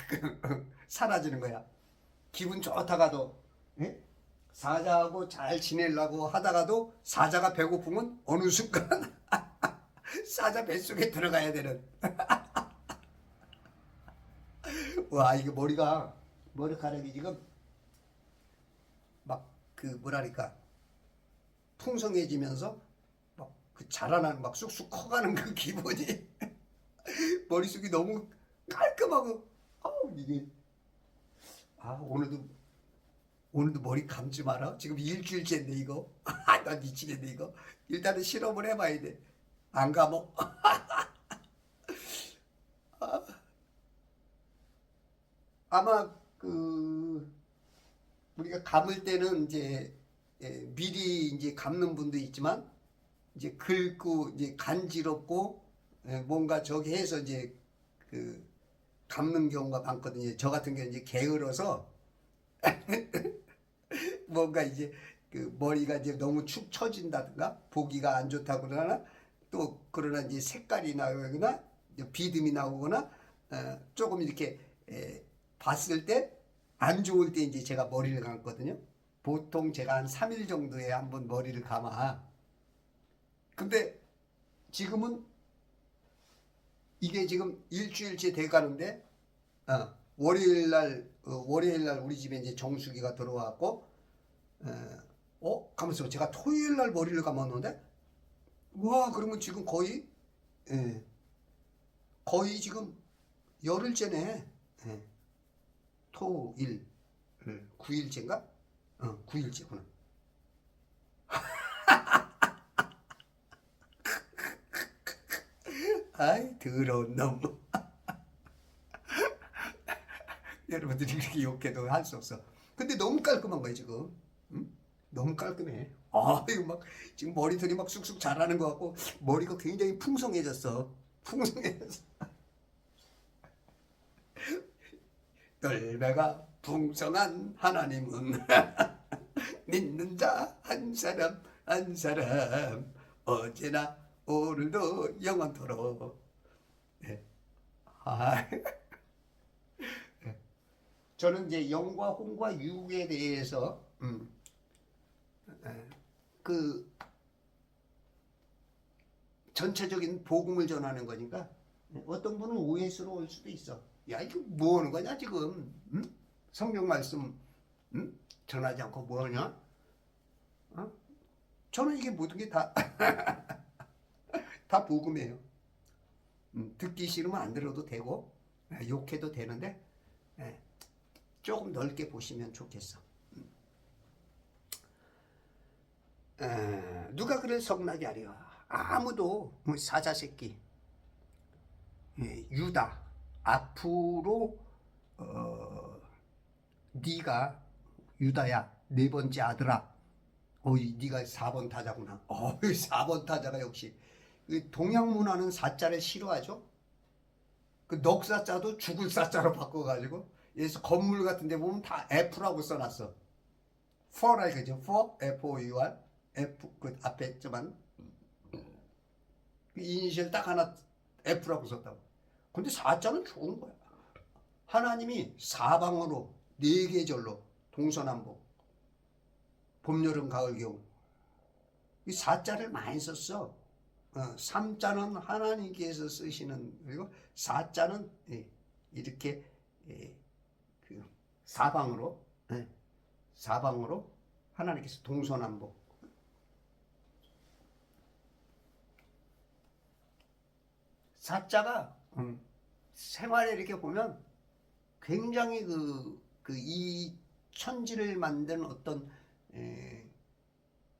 사라지는 거야. 기분 좋다가도 사자하고 잘 지내려고 하다가도 사자가 배고프면 어느 순간 사자 뱃속에 들어가야 되는. 와, 이게 머리카락이 지금 막 그 뭐랄까 풍성해지면서 막 그 자라나는 막 쑥쑥 커가는 그 기분이 머릿속이 너무 깔끔하고 이게 오늘도 머리 감지 마라. 지금 일주일째인데 이거 나 미치겠네 이거. 일단은 실험을 해봐야 돼. 안 감어. 아마 그 우리가 감을 때는 이제 미리 이제 감는 분도 있지만 이제 긁고 이제 간지럽고 뭔가 저기 해서 이제 그 감는 경우가 많거든요. 저 같은 경우는 이제 게을러서 뭔가 이제 그 머리가 이제 너무 축 처진다든가 보기가 안 좋다고 그러나 또 그러나 이제 색깔이 나거나 비듬이 나오거나 조금 이렇게 봤을 때 안 좋을 때 이제 제가 머리를 감거든요. 보통 제가 한 3일 정도에 한번 머리를 감아. 근데 지금은 이게 지금 일주일째 돼 가는데 월요일 날 우리 집에 이제 정수기가 들어왔고 가면서 제가 토요일 날 머리를 감았는데 와 그러면 지금 거의 지금 열흘째네. 토일 9일째인가? 9일째구나. 아이 더러운 놈. 여러분들이 이렇게 욕해도 할 수 없어. 근데 너무 깔끔한 거야 지금. 응? 너무 깔끔해. 이거 막 지금 머리털이 막 쑥쑥 자라는 것 같고 머리가 굉장히 풍성해졌어. 풍성해졌어. 열매가 풍성한 하나님은 믿는 자 한 사람 한 사람 어제나 오늘도 영원토록. 네. 저는 이제 영과 홍과 육에 대해서 그 전체적인 복음을 전하는 거니까 어떤 분은 오해스러울 수도 있어. 야 이거 뭐 하는 거냐 지금? 성경 말씀 전하지 않고 뭐 하냐? 저는 이게 모든 게 다 다 복음이에요. 듣기 싫으면 안 들어도 되고 욕해도 되는데 조금 넓게 보시면 좋겠어. 누가 그를 성나게 하려? 아무도. 사자 새끼 유다 앞으로 네가 유다야 네 번째 아들아. 네가 4번 타자구나. 4번 타자가 역시 동양 문화는 사자를 싫어하죠. 그 넉사자도 죽을 사자로 바꿔가지고 그래서 건물 같은 데 보면 다 F라고 써놨어. for라 그죠? for F-O-U-R F 그 앞에 있지만 그 이니셜 딱 하나 F라고 썼다고. 근데 사자는 좋은 거야. 하나님이 사방으로 네 계절로 동서남북 봄 여름 가을 겨울 이 사자를 많이 썼어. 삼자는 하나님께서 쓰시는 그리고 사자는 이렇게 그 사방으로 하나님께서 동서남북. 사자가 생활에 이렇게 보면 굉장히 이 천지를 만든 어떤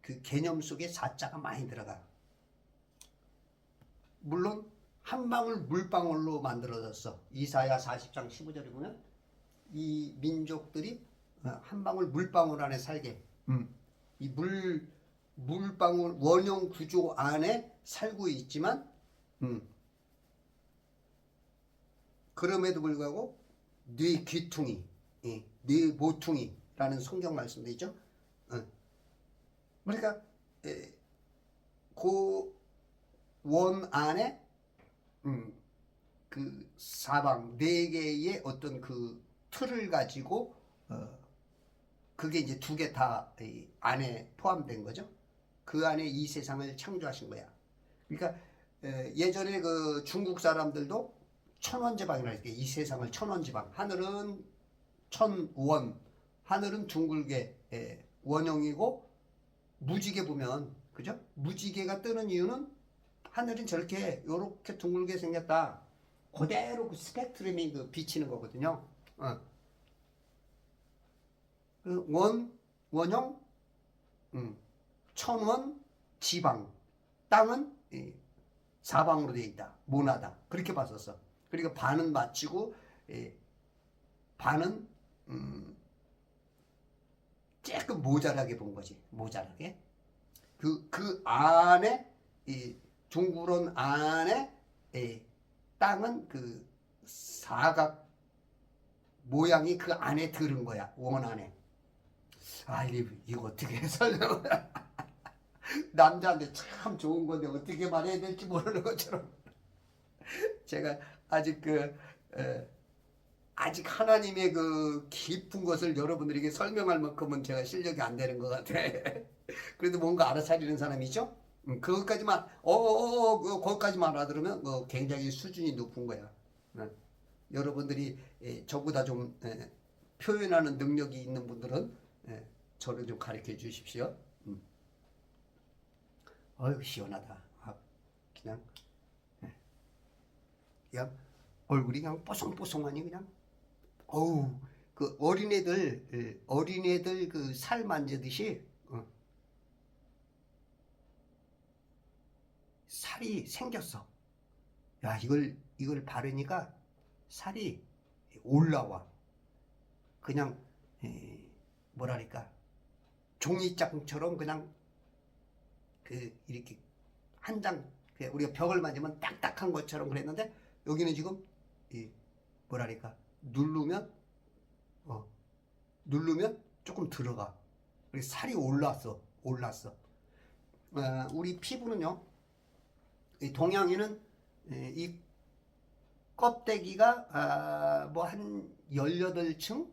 그 개념 속에 사자가 많이 들어가. 물론 한 방울 물방울로 만들어졌어. 이사야 40장 15절에 보면 이 민족들이 한 방울 물방울 안에 살게. 이 물방울 원형 구조 안에 살고 있지만 그럼에도 불구하고 네 귀퉁이, 네 모퉁이라는 성경 말씀도 있죠. 그러니까 그 원 안에 그 사방 네 개의 어떤 그 틀을 가지고 그게 이제 두 개 다 안에 포함된 거죠. 그 안에 이 세상을 창조하신 거야. 그러니까 예전에 그 중국 사람들도 천원지방이라 이렇게 이 세상을 천원지방. 하늘은 천원, 하늘은 둥글게 원형이고 무지개 보면 그죠? 무지개가 뜨는 이유는 하늘은 저렇게 요렇게 둥글게 생겼다. 그대로 그 스펙트럼이 그 비치는 거거든요. 그 원형, 천원, 지방, 땅은 사방으로 되어 있다. 모나다. 그렇게 봤었어. 그러니까 반은 맞추고 반은 조금 모자라게 본 거지. 모자라게. 그 안에 이 둥그런 안에 땅은 그 사각 모양이 그 안에 들은 거야. 원 안에. 아, 이거 어떻게 설명을 남자한테 참 좋은 건데 어떻게 말해야 될지 모르는 것처럼 제가 아직 아직 하나님의 그 깊은 것을 여러분들에게 설명할 만큼은 제가 실력이 안 되는 것 같아. 그래도 뭔가 알아차리는 사람이죠. 그것까지만 거기까지만 알아들으면 굉장히 수준이 높은 거야. 여러분들이 저보다 좀 표현하는 능력이 있는 분들은 저를 좀 가르쳐 주십시오. 어휴 시원하다. 그냥 얼굴이 그냥 뽀송뽀송하니 그냥 어우 그 어린애들 그 살 만지듯이 살이 생겼어. 야 이걸 바르니까 살이 올라와. 그냥 뭐랄까 종이장처럼 그냥 이렇게 한 장 우리가 벽을 만지면 딱딱한 것처럼 그랬는데 여기는 지금 뭐랄까 누르면 조금 들어가. 그래서 살이 올랐어. 우리 피부는요. 이 동양인은 이 껍데기가 뭐 한 18층으로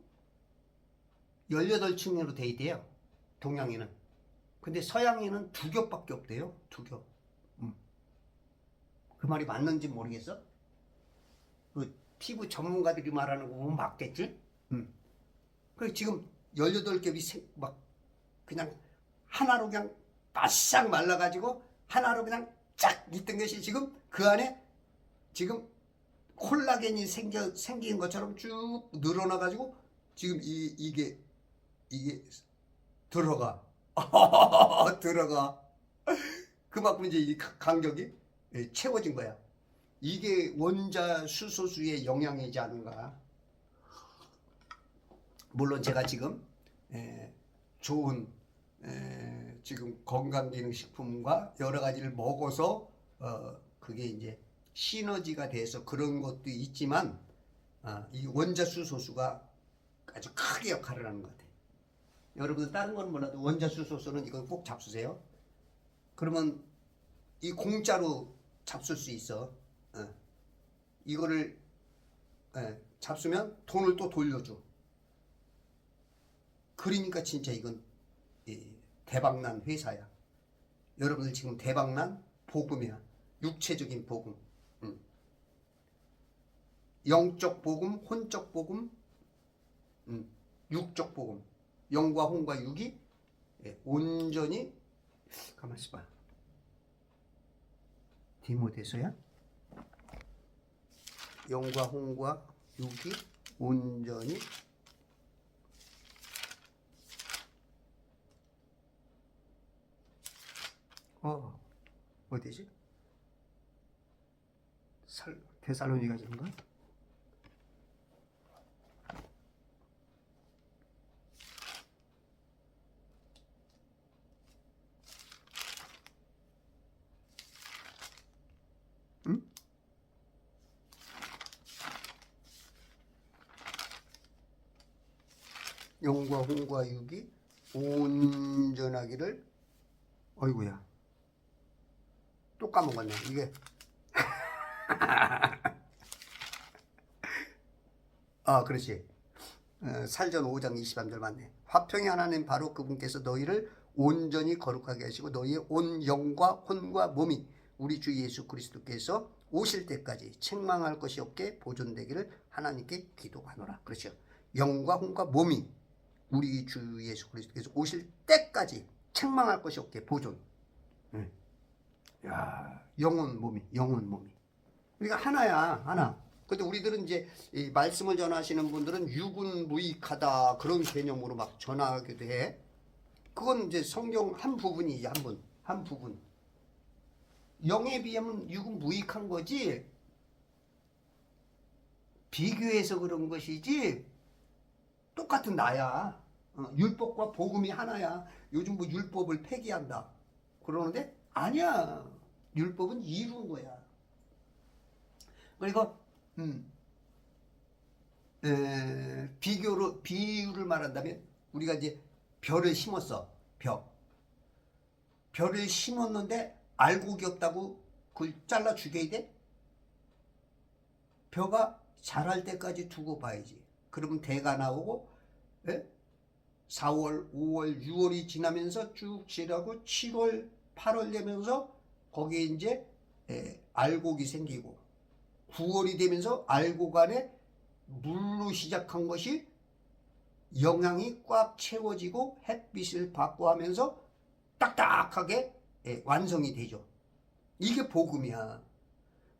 돼 있대요. 동양인은. 근데 서양인은 2겹밖에 없대요. 2겹. 그 말이 맞는지 모르겠어. 그 피부 전문가들이 말하는 거 보면 맞겠지? 그 지금 18겹이 막 그냥 하나로 그냥 바싹 말라가지고 하나로 그냥 쫙 있던 것이 지금 그 안에 지금 콜라겐이 생긴 것처럼 쭉 늘어나가지고 지금 이게 들어가. 들어가. 그만큼 이제 이 간격이 채워진 거야. 이게 원자 수소수의 영향이지 않은가. 물론 제가 지금 좋은 지금 건강기능식품과 여러 가지를 먹어서 그게 이제 시너지가 돼서 그런 것도 있지만 이 원자 수소수가 아주 크게 역할을 하는 것 같아요. 여러분 다른 건 몰라도 원자 수소수는 이거 꼭 잡수세요. 그러면 이 공짜로 잡술 수 있어. 이거를 잡수면 돈을 또 돌려줘. 그러니까 진짜 이건 대박난 회사야. 여러분들 지금 대박난 복음이야. 육체적인 복음. 영적 복음, 혼적 복음, 육적 복음. 영과 혼과 육이 온전히 가만 있어봐. 디모데서야? 영과 혼과 육이 온전히 어디지? 데살로니가전인가? 응? 영과 혼과 육이 온전하기를. 어이구야 또 까먹었네 이게. 그렇지. 살전 5장 23절 맞네. 화평의 하나님 바로 그분께서 너희를 온전히 거룩하게 하시고 너희의 온 영과 혼과 몸이 우리 주 예수 그리스도께서 오실 때까지 책망할 것이 없게 보존되기를 하나님께 기도하노라. 그렇죠. 영과 혼과 몸이 우리 주 예수 그리스도께서 오실 때까지 책망할 것이 없게 보존. 응. 야, 영혼 몸이. 그러니까 하나야, 하나. 근데 우리들은 이제 이 말씀을 전하시는 분들은 유군무익하다 그런 개념으로 막 전하기도 해. 그건 이제 성경 한 부분이지, 한 부분. 영에 비하면 육은 무익한 거지. 비교해서 그런 것이지. 똑같은 나야. 율법과 복음이 하나야. 요즘 뭐 율법을 폐기한다 그러는데 아니야. 율법은 이룬 거야. 그리고 비유를 말한다면 우리가 이제 벼를 심었어. 벼를 심었는데 알곡이 없다고 그걸 잘라 죽여야 돼? 벼가 자랄 때까지 두고 봐야지. 그러면 대가 나오고, 예? 4월, 5월, 6월이 지나면서 쭉 지나고 7월, 8월 되면서 거기에 이제 알곡이 생기고 9월이 되면서 알곡 안에 물로 시작한 것이 영양이 꽉 채워지고 햇빛을 받고 하면서 딱딱하게 완성이 되죠. 이게 복음이야.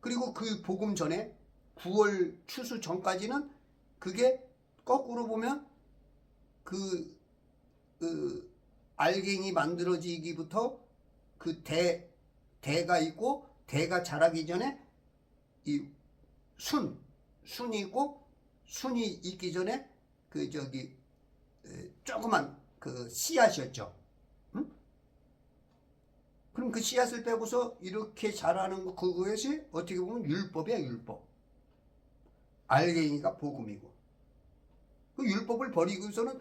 그리고 그 복음 전에 9월 추수 전까지는 그게 거꾸로 보면 그 알갱이 만들어지기부터 그 대가 있고 대가 자라기 전에 이 순이 있고 순이 있기 전에 그 저기 조그만 그 씨앗이었죠. 응? 그럼 그 씨앗을 빼고서 이렇게 자라는 거 그것이 어떻게 보면 율법이야, 율법. 알갱이가 복음이고. 그 율법을 버리고서는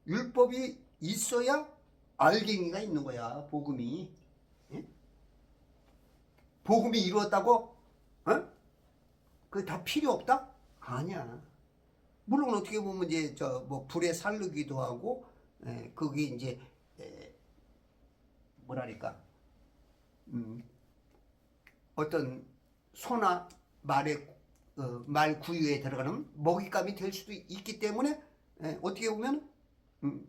율법이 있어야 알갱이가 있는 거야, 복음이. 응? 복음이 이루었다고? 어? 그 다 필요 없다? 아니야. 물론 어떻게 보면 이제 저 뭐 불에 살르기도 하고, 그게 이제 뭐랄까, 어떤 소나 말 구유에 들어가는 먹잇감이 될 수도 있기 때문에 어떻게 보면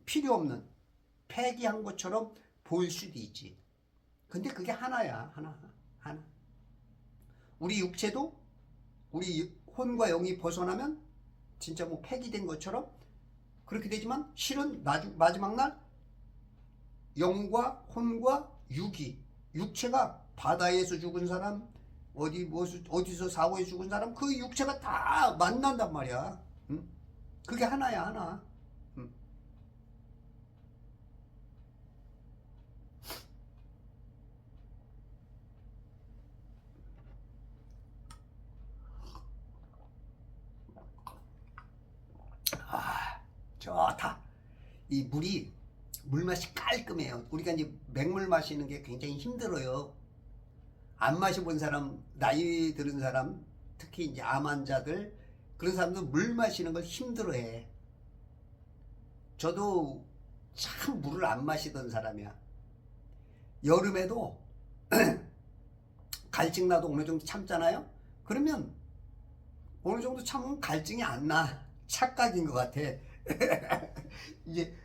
필요 없는 폐기한 것처럼 보일 수도 있지. 근데 그게 하나야, 하나. 우리 육체도 우리 혼과 영이 벗어나면 진짜 뭐 폐기된 것처럼 그렇게 되지만 실은 마지막 날 영과 혼과 육체가 바다에서 죽은 사람 어디서 사고에 죽은 사람 그 육체가 다 만난단 말이야. 응? 그게 하나야, 하나. 응. 아, 좋다. 이 물맛이 깔끔해요. 우리가 이제 맹물 마시는 게 굉장히 힘들어요. 안 마셔본 사람, 나이 들은 사람, 특히 이제 암 환자들, 그런 사람들 물 마시는 걸 힘들어해. 저도 참 물을 안 마시던 사람이야. 여름에도 갈증 나도 어느 정도 참잖아요? 그러면 어느 정도 참으면 갈증이 안 나. 착각인 것 같아. 이제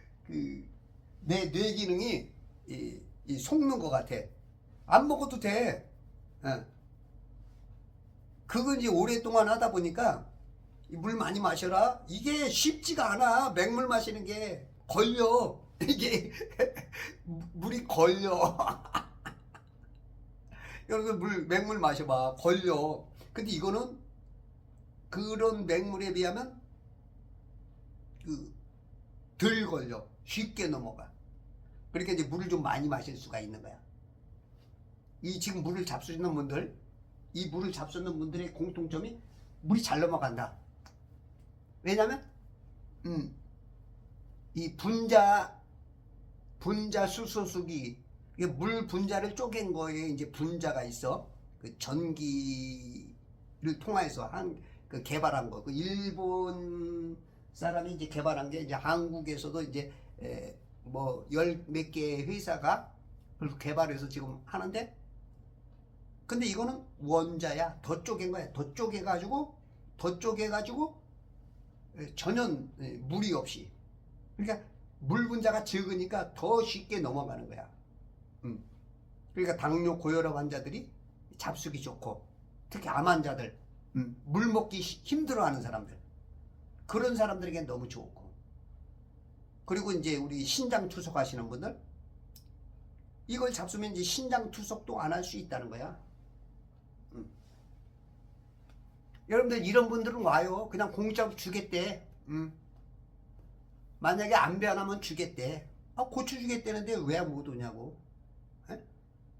내 뇌 기능이 속는 것 같아. 안 먹어도 돼. 그거 이제 오랫동안 하다 보니까 물 많이 마셔라. 이게 쉽지가 않아. 맹물 마시는 게 걸려. 이게 물이 걸려. 여러분 맹물 마셔봐. 걸려. 근데 이거는 그런 맹물에 비하면 덜 걸려. 쉽게 넘어가. 그러니까 이제 물을 좀 많이 마실 수가 있는 거야. 이 지금 물을 잡수시는 분들, 이 물을 잡수는 분들의 공통점이 물이 잘 넘어간다. 왜냐면 이 분자 수소수기 물 분자를 쪼갠 거에 이제 분자가 있어. 그 전기를 통해서 그 개발한 거. 그 일본 사람이 이제 개발한 게 이제 한국에서도 이제 뭐 열 몇 개의 회사가 개발해서 지금 하는데, 근데 이거는 원자야. 더 쪼갠 거야. 더 쪼개가지고 전혀 물이 없이. 그러니까 물 분자가 적으니까 더 쉽게 넘어가는 거야. 그러니까 당뇨 고혈압 환자들이 잡수기 좋고, 특히 암 환자들, 물 먹기 힘들어하는 사람들, 그런 사람들에게 너무 좋고, 그리고 이제 우리 신장 투석 하시는 분들, 이걸 잡수면 이제 신장 투석도 안 할 수 있다는 거야. 여러분들 이런 분들은 와요. 그냥 공짜로 주겠대. 만약에 안 변하면 주겠대. 고추 주겠다는데 왜 못 오냐고.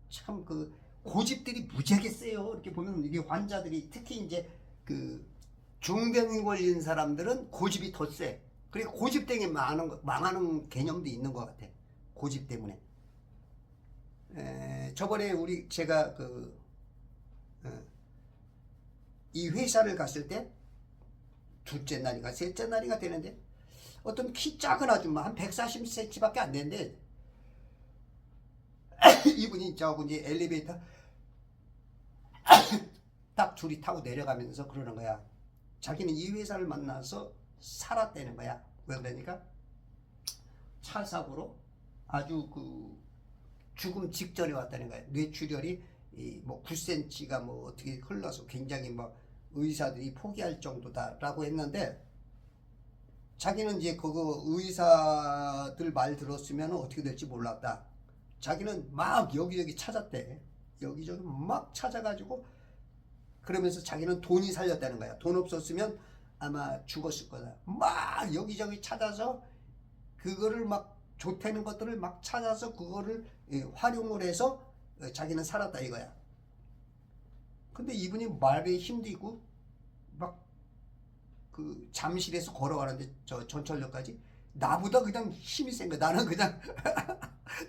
참 그 고집들이 무지하게 세요. 이렇게 보면 이게 환자들이 특히 이제 그 중병이 걸린 사람들은 고집이 더 세. 그리고 고집 때문에 망하는 개념도 있는 것 같아. 고집 때문에. 저번에 제가 이 회사를 갔을 때 둘째 날인가 셋째 날인가 되는데 어떤 키 작은 아줌마 한 140cm밖에 안 되는데 이분이 저하고 이제 엘리베이터 딱 둘이 타고 내려가면서 그러는 거야. 자기는 이 회사를 만나서 살았다는 거야. 왜 그러니까 차 사고로 아주 그 죽음 직전에 왔다는 거야. 뇌출혈이 뭐 9cm가 뭐 어떻게 흘러서 굉장히 막 의사들이 포기할 정도다라고 했는데, 자기는 이제 그거 의사들 말 들었으면 어떻게 될지 몰랐다. 자기는 막 여기저기 찾았대. 여기저기 막 찾아가지고 그러면서 자기는 돈이 살렸다는 거야. 돈 없었으면 아마 죽었을 거다. 막 여기저기 찾아서 그거를 막 좋다는 것들을 막 찾아서 그거를 활용을 해서 자기는 살았다 이거야. 근데 이분이 말에 힘도 있고 막 그 잠실에서 걸어가는데 저 전철역까지 나보다 그냥 힘이 센 거야. 나는 그냥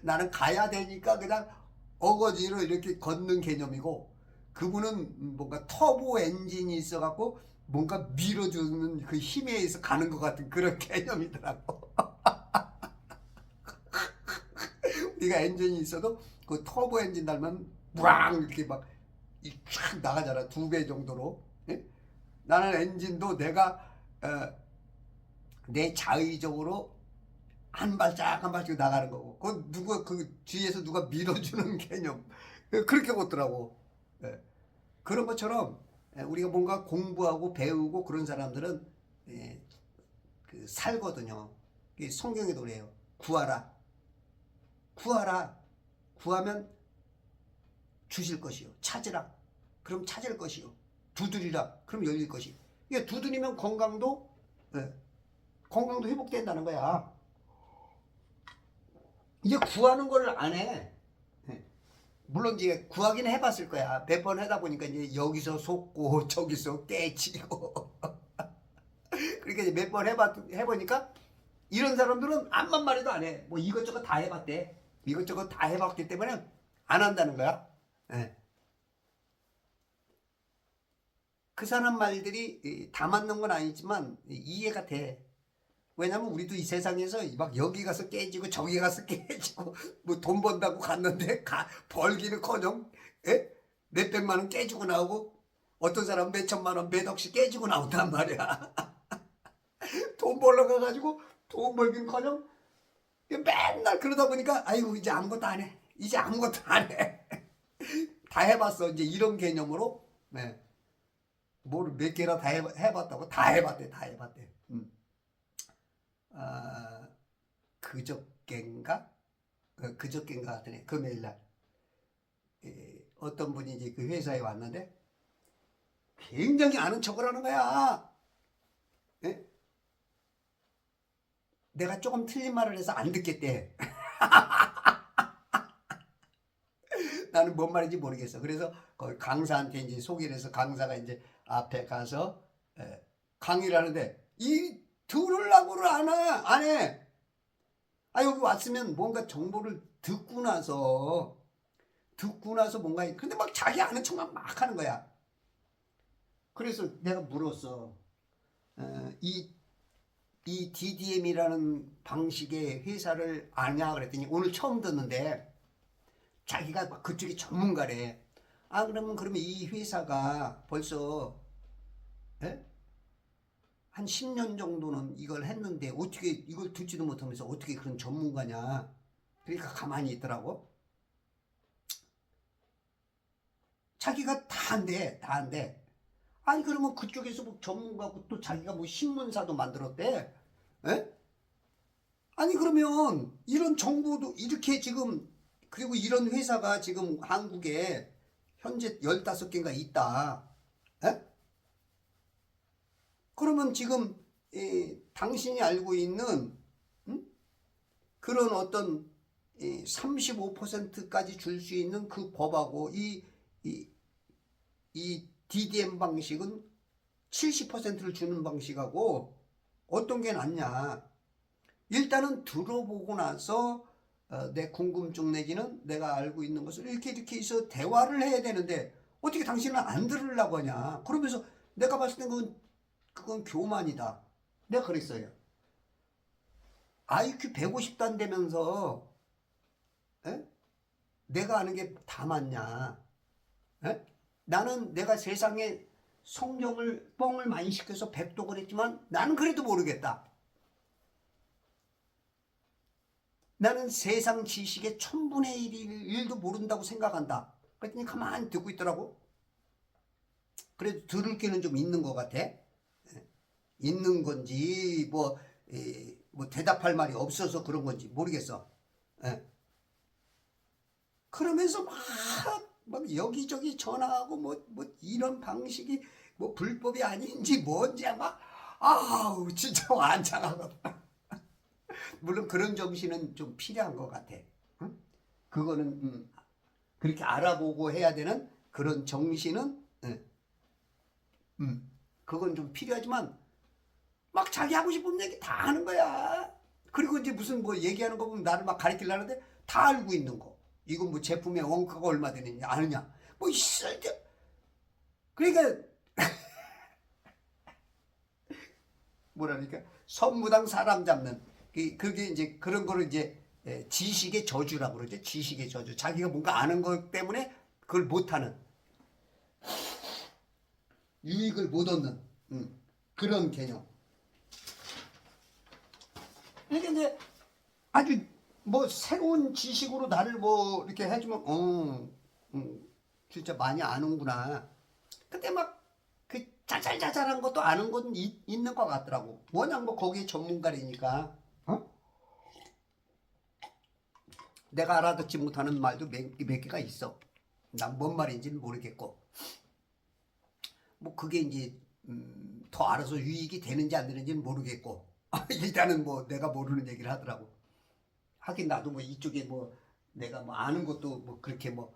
나는 가야 되니까 그냥 어거지로 이렇게 걷는 개념이고, 그분은 뭔가 터보 엔진이 있어갖고 뭔가 밀어주는 그 힘에 의해서 가는 것 같은 그런 개념이더라고. 우리가 엔진이 있어도 그 터보 엔진 달면 뿌랑 이렇게 막 쫙 나가잖아. 2배 정도로. 예? 나는 엔진도 내가 내 자의적으로 한 발짝 한 발짝 나가는 거고, 그 뒤에서 누가 밀어주는 개념, 그렇게 걷더라고. 예. 그런 것처럼 우리가 뭔가 공부하고 배우고 그런 사람들은 그 살거든요. 성경에도 그래요. 구하라. 구하면 주실 것이요. 찾으라. 그럼 찾을 것이요. 두드리라. 그럼 열릴 것이. 이게 두드리면 건강도 회복된다는 거야. 이제 구하는 걸 안 해. 물론 이제 구하기는 해봤을 거야. 몇 번 하다 보니까 이제 여기서 속고 저기서 깨치고. 그러니까 이제 몇 번 해보니까 이런 사람들은 암만 말해도 안 해. 뭐 이것저것 다 해봤대. 이것저것 다 해봤기 때문에 안 한다는 거야. 그 사람 말들이 다 맞는 건 아니지만 이해가 돼. 왜냐면 우리도 이 세상에서 막 여기 가서 깨지고 저기 가서 깨지고 뭐 돈 번다고 갔는데 벌기는커녕 몇백만 원 깨지고 나오고, 어떤 사람은 몇천만 원 몇 억씩 깨지고 나온단 말이야. 돈 벌러 가가지고 돈 벌기는커녕 맨날 그러다 보니까 아이고 이제 아무것도 안 해. 이제 아무것도 안 해. 다 해봤어. 이제 이런 개념으로. 뭘 몇 개나 다 해봤다고? 다 해봤대. 그저껜가 하더니 금요일날 어떤 분이 이제 그 회사에 왔는데 굉장히 아는 척을 하는 거야. 내가 조금 틀린 말을 해서 안 듣겠대. 나는 뭔 말인지 모르겠어. 그래서 거기 강사한테 이제 소개를 해서 강사가 이제 앞에 가서 강의를 하는데 이 들으려고를 안 해. 여기 왔으면 뭔가 정보를 듣고 나서 뭔가, 근데 막 자기 아는 척만 막 하는 거야. 그래서 내가 물었어. 이 DDM이라는 방식의 회사를 아냐 그랬더니 오늘 처음 듣는데 자기가 막 그쪽이 전문가래. 그러면 이 회사가 벌써 한 10년 정도는 이걸 했는데 어떻게 이걸 듣지도 못하면서 어떻게 그런 전문가냐. 그러니까 가만히 있더라고. 자기가 다 한대, 다 한대. 아니 그러면 그쪽에서 뭐 전문가고 또 자기가 뭐 신문사도 만들었대. 에? 아니 그러면 이런 정보도 이렇게 지금, 그리고 이런 회사가 지금 한국에 현재 15개가 있다. 에? 그러면 지금 당신이 알고 있는 그런 어떤 35%까지 줄 수 있는 그 법하고 이 DDM 방식은 70%를 주는 방식하고 어떤 게 낫냐. 일단은 들어보고 나서 내 궁금증 내지는 내가 알고 있는 것을 이렇게 해서 대화를 해야 되는데 어떻게 당신은 안 들으려고 하냐. 그러면서 내가 봤을 때 그건 교만이다. 내가 그랬어요. IQ 150도 안 되면서 내가 아는 게 다 맞냐. 에? 나는 내가 세상에 성경을 뻥을 많이 시켜서 백독을 했지만 나는 그래도 모르겠다. 나는 세상 지식의 1000분의 1도 모른다고 생각한다. 그랬더니 가만히 듣고 있더라고. 그래도 들을 게는 좀 있는 것 같아. 있는 건지 뭐 대답할 말이 없어서 그런 건지 모르겠어. 그러면서 막 여기저기 전화하고 뭐 이런 방식이 뭐 불법이 아닌지 뭔지 막 아우 진짜 완장하거든. 물론 그런 정신은 좀 필요한 것 같아. 응? 그거는 그렇게 알아보고 해야 되는 그런 정신은 그건 좀 필요하지만 막 자기 하고 싶은 얘기 다 하는 거야. 그리고 이제 무슨 뭐 얘기하는 거 보면 나를 막 가르치려는데 다 알고 있는 거. 이건 뭐 제품의 원가가 얼마 되느냐 아느냐 뭐 있을 때. 그러니까 뭐라니까 선무당 사람 잡는 그게 이제 그런 거를 이제 지식의 저주라고 그러죠. 지식의 저주. 자기가 뭔가 아는 것 때문에 그걸 못하는, 유익을 못 얻는 그런 개념. 그러니까 이제 아주 뭐 새로운 지식으로 나를 뭐 이렇게 해주면 진짜 많이 아는구나. 근데 막 그 자잘자잘한 것도 아는 건 있는 것 같더라고. 워낙 뭐 거기에 전문가라니까. 내가 알아듣지 못하는 말도 몇 개가 있어. 난 뭔 말인지는 모르겠고. 뭐 그게 이제 더 알아서 유익이 되는지 안 되는지는 모르겠고. 일단은 뭐 내가 모르는 얘기를 하더라고. 하긴 나도 뭐 이쪽에 뭐 내가 뭐 아는 것도 뭐 그렇게 뭐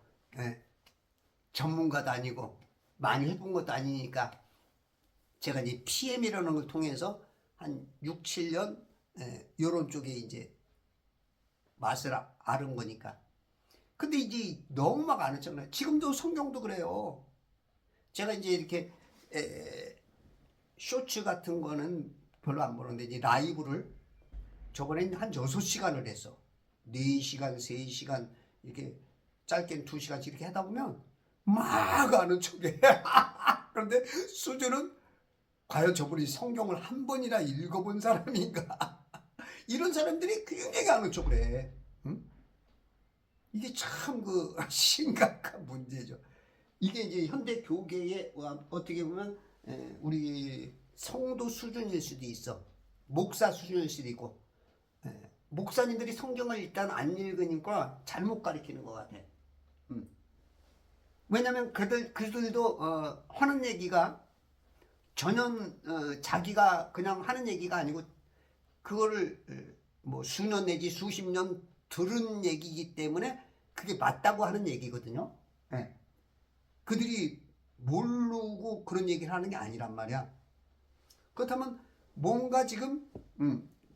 전문가도 아니고 많이 해본 것도 아니니까 제가 이제 PM이라는 걸 통해서 한 6, 7년 요런 쪽에 이제 맛을 아는 거니까. 근데 이제 너무 막 안 했잖아요. 지금도 성경도 그래요. 제가 이제 이렇게 쇼츠 같은 거는 별로 안 보는데 이제 라이브를 저번에 한 6시간을 했어. 4시간, 3시간 이렇게 짧게는 2시간씩 이렇게 하다 보면 막 아는 척해. 그런데 수준은 과연 저분이 성경을 한 번이나 읽어본 사람인가? 이런 사람들이 굉장히 아는 척을 해. 응? 이게 참 그 심각한 문제죠. 이게 이제 현대 교계의 어떻게 보면 우리 성도 수준일 수도 있어. 목사 수준일 수도 있고. 목사님들이 성경을 일단 안 읽으니까 잘못 가르치는 것 같아. 왜냐면 그들도 하는 얘기가 전혀 자기가 그냥 하는 얘기가 아니고 그거를 뭐 수년 내지 수십 년 들은 얘기이기 때문에 그게 맞다고 하는 얘기거든요. 그들이 모르고 그런 얘기를 하는 게 아니란 말이야. 그렇다면 뭔가 지금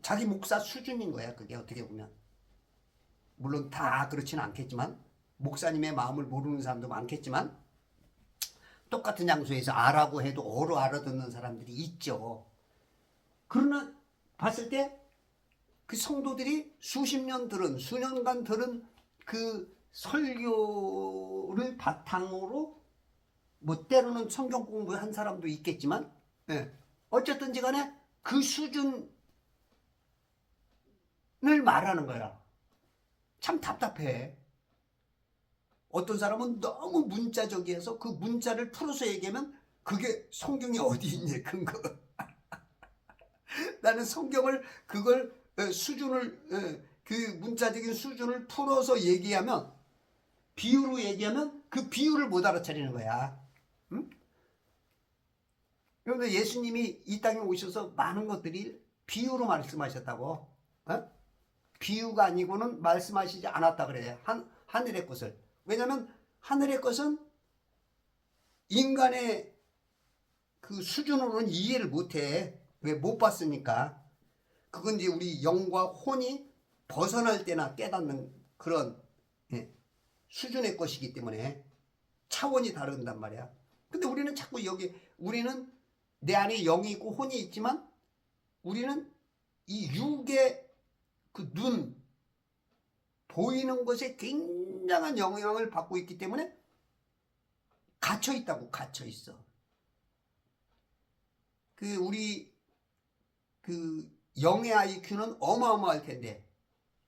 자기 목사 수준인 거야. 그게 어떻게 보면. 물론 다 그렇지는 않겠지만 목사님의 마음을 모르는 사람도 많겠지만 똑같은 장소에서 아라고 해도 어로 알아듣는 사람들이 있죠. 그러나 봤을 때 그 성도들이 수십 년 들은 수년간 들은 그 설교를 바탕으로 뭐 때로는 성경 공부한 사람도 있겠지만 어쨌든지 간에 그 수준을 말하는 거야. 참 답답해. 어떤 사람은 너무 문자적이어서 그 문자를 풀어서 얘기하면 그게 성경이 어디 있냐 근거. 나는 성경을 그걸 수준을 그 문자적인 수준을 풀어서 얘기하면 비유로 얘기하면 그 비유를 못 알아차리는 거야. 응? 그런데 예수님이 이 땅에 오셔서 많은 것들이 비유로 말씀하셨다고. 어? 비유가 아니고는 말씀하시지 않았다 그래요. 하늘의 것을. 왜냐하면 하늘의 것은 인간의 그 수준으로는 이해를 못해. 왜? 못 봤으니까. 그건 이제 우리 영과 혼이 벗어날 때나 깨닫는 그런 수준의 것이기 때문에 차원이 다른단 말이야. 근데 우리는 자꾸 우리는 내 안에 영이 있고 혼이 있지만 우리는 이 육의 그 눈, 보이는 것에 굉장한 영향을 받고 있기 때문에 갇혀 있다고, 갇혀 있어. 우리 영의 IQ는 어마어마할 텐데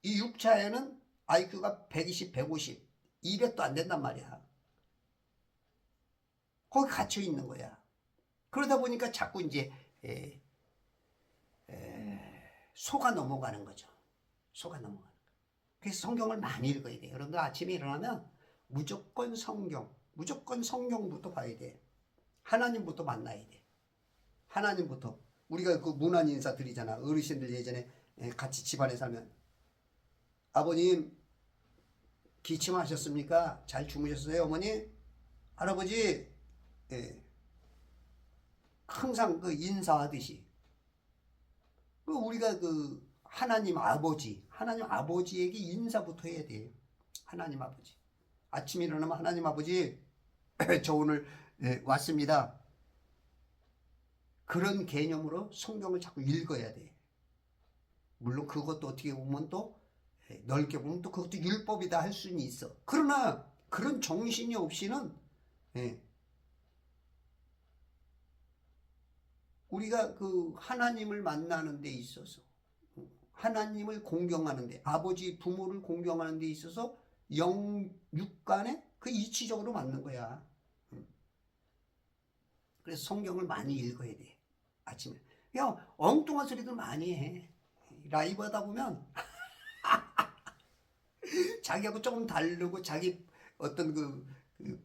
이 육체에는 IQ가 120, 150, 200도 안 된단 말이야. 거기 갇혀 있는 거야. 그러다 보니까 자꾸 이제 속아 넘어가는 거죠. 속아 넘어가는 거. 그래서 성경을 많이 읽어야 돼요. 여러분들 아침에 일어나면 무조건 성경부터 봐야 돼. 하나님부터 만나야 돼. 하나님부터. 우리가 그 문안 인사 드리잖아. 어르신들 예전에 같이 집안에 살면 아버님 기침하셨습니까? 잘 주무셨어요 어머니? 할아버지? 항상 그 인사하듯이 우리가 그 하나님 아버지에게 인사부터 해야 돼요. 하나님 아버지. 아침에 일어나면 하나님 아버지 저 오늘 왔습니다. 그런 개념으로 성경을 자꾸 읽어야 돼. 물론 그것도 어떻게 보면 또 넓게 보면 또 그것도 율법이다 할 수는 있어. 그러나 그런 정신이 없이는 우리가 그 하나님을 만나는 데 있어서 하나님을 공경하는 데 아버지 부모를 공경하는 데 있어서 영육간에 그 이치적으로 맞는 거야. 그래서 성경을 많이 읽어야 돼. 아침에. 그냥 엉뚱한 소리들 많이 해. 라이브 하다 보면 자기하고 조금 다르고 자기 어떤 그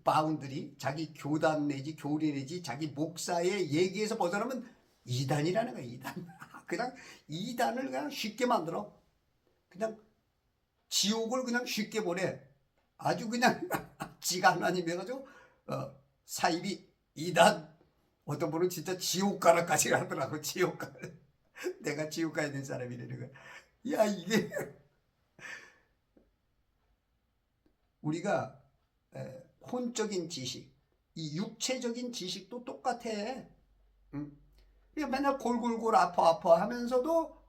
바운드리, 자기 교단 내지 교리 내지 자기 목사의 얘기에서 벗어나면 이단이라는 거야. 이단. 그냥 이단을 그냥 쉽게 만들어. 그냥 지옥을 그냥 쉽게 보내. 아주 그냥 지가 하나님 해가지고 사입이 이단. 어떤 분은 진짜 지옥가라까지 하더라고. 지옥가. 내가 지옥 가야 될 사람이라는 거야. 야 이게 우리가 혼적인 지식, 이 육체적인 지식도 똑같아. 응? 맨날 골골골 아파 하면서도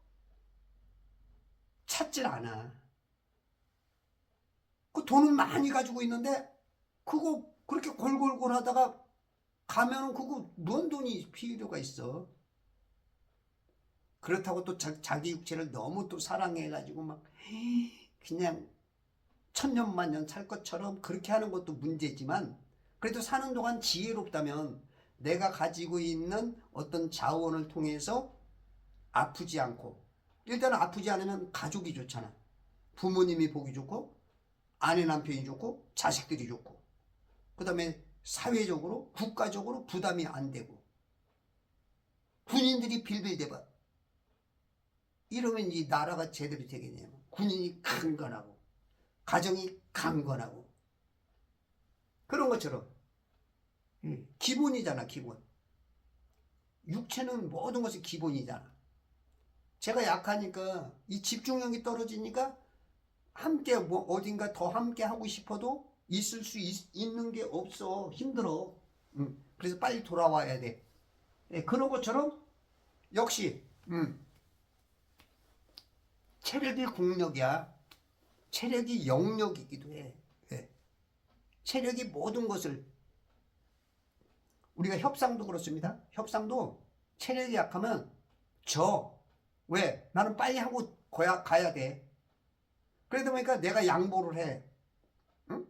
찾질 않아. 그 돈은 많이 가지고 있는데 그거 그렇게 골골골 하다가 가면은 그거 뭔 돈이 필요가 있어. 그렇다고 또 자기 육체를 너무 또 사랑해가지고 막 그냥 천년만년 살 것처럼 그렇게 하는 것도 문제지만 그래도 사는 동안 지혜롭다면 내가 가지고 있는 어떤 자원을 통해서 아프지 않고 일단 아프지 않으면 가족이 좋잖아. 부모님이 보기 좋고 아내 남편이 좋고 자식들이 좋고 그 다음에 사회적으로 국가적으로 부담이 안 되고 군인들이 빌빌대봐. 이러면 이 나라가 제대로 되겠냐면 군인이 강건하고 가정이 강건하고 그런 것처럼 기본이잖아. 기본. 육체는 모든 것이 기본이잖아. 제가 약하니까 이 집중력이 떨어지니까 함께 뭐 어딘가 더 함께 하고 싶어도 있을 수 있는 게 없어. 힘들어. 그래서 빨리 돌아와야 돼. 그런 것처럼 역시 체력이 국력이야. 체력이 영역이기도 해. 체력이 모든 것을 우리가 협상도 그렇습니다. 협상도 체력이 약하면 왜? 나는 빨리 하고 가야 돼. 그러다 보니까 내가 양보를 해. 응?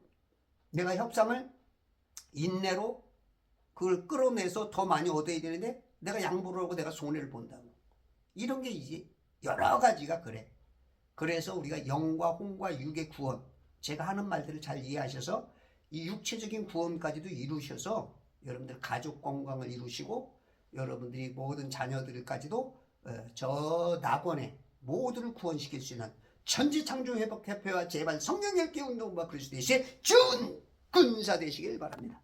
내가 협상을 인내로 그걸 끌어내서 더 많이 얻어야 되는데 내가 양보를 하고 내가 손해를 본다고. 이런 게 이제 여러 가지가 그래. 그래서 우리가 영과 혼과 육의 구원, 제가 하는 말들을 잘 이해하셔서 이 육체적인 구원까지도 이루셔서 여러분들 가족 건강을 이루시고 여러분들이 모든 자녀들까지도 저 낙원에 모두를 구원시킬 수 있는 천지창조회복협회와 제발 성령열기 운동과 그리스도의 준 군사 되시길 바랍니다.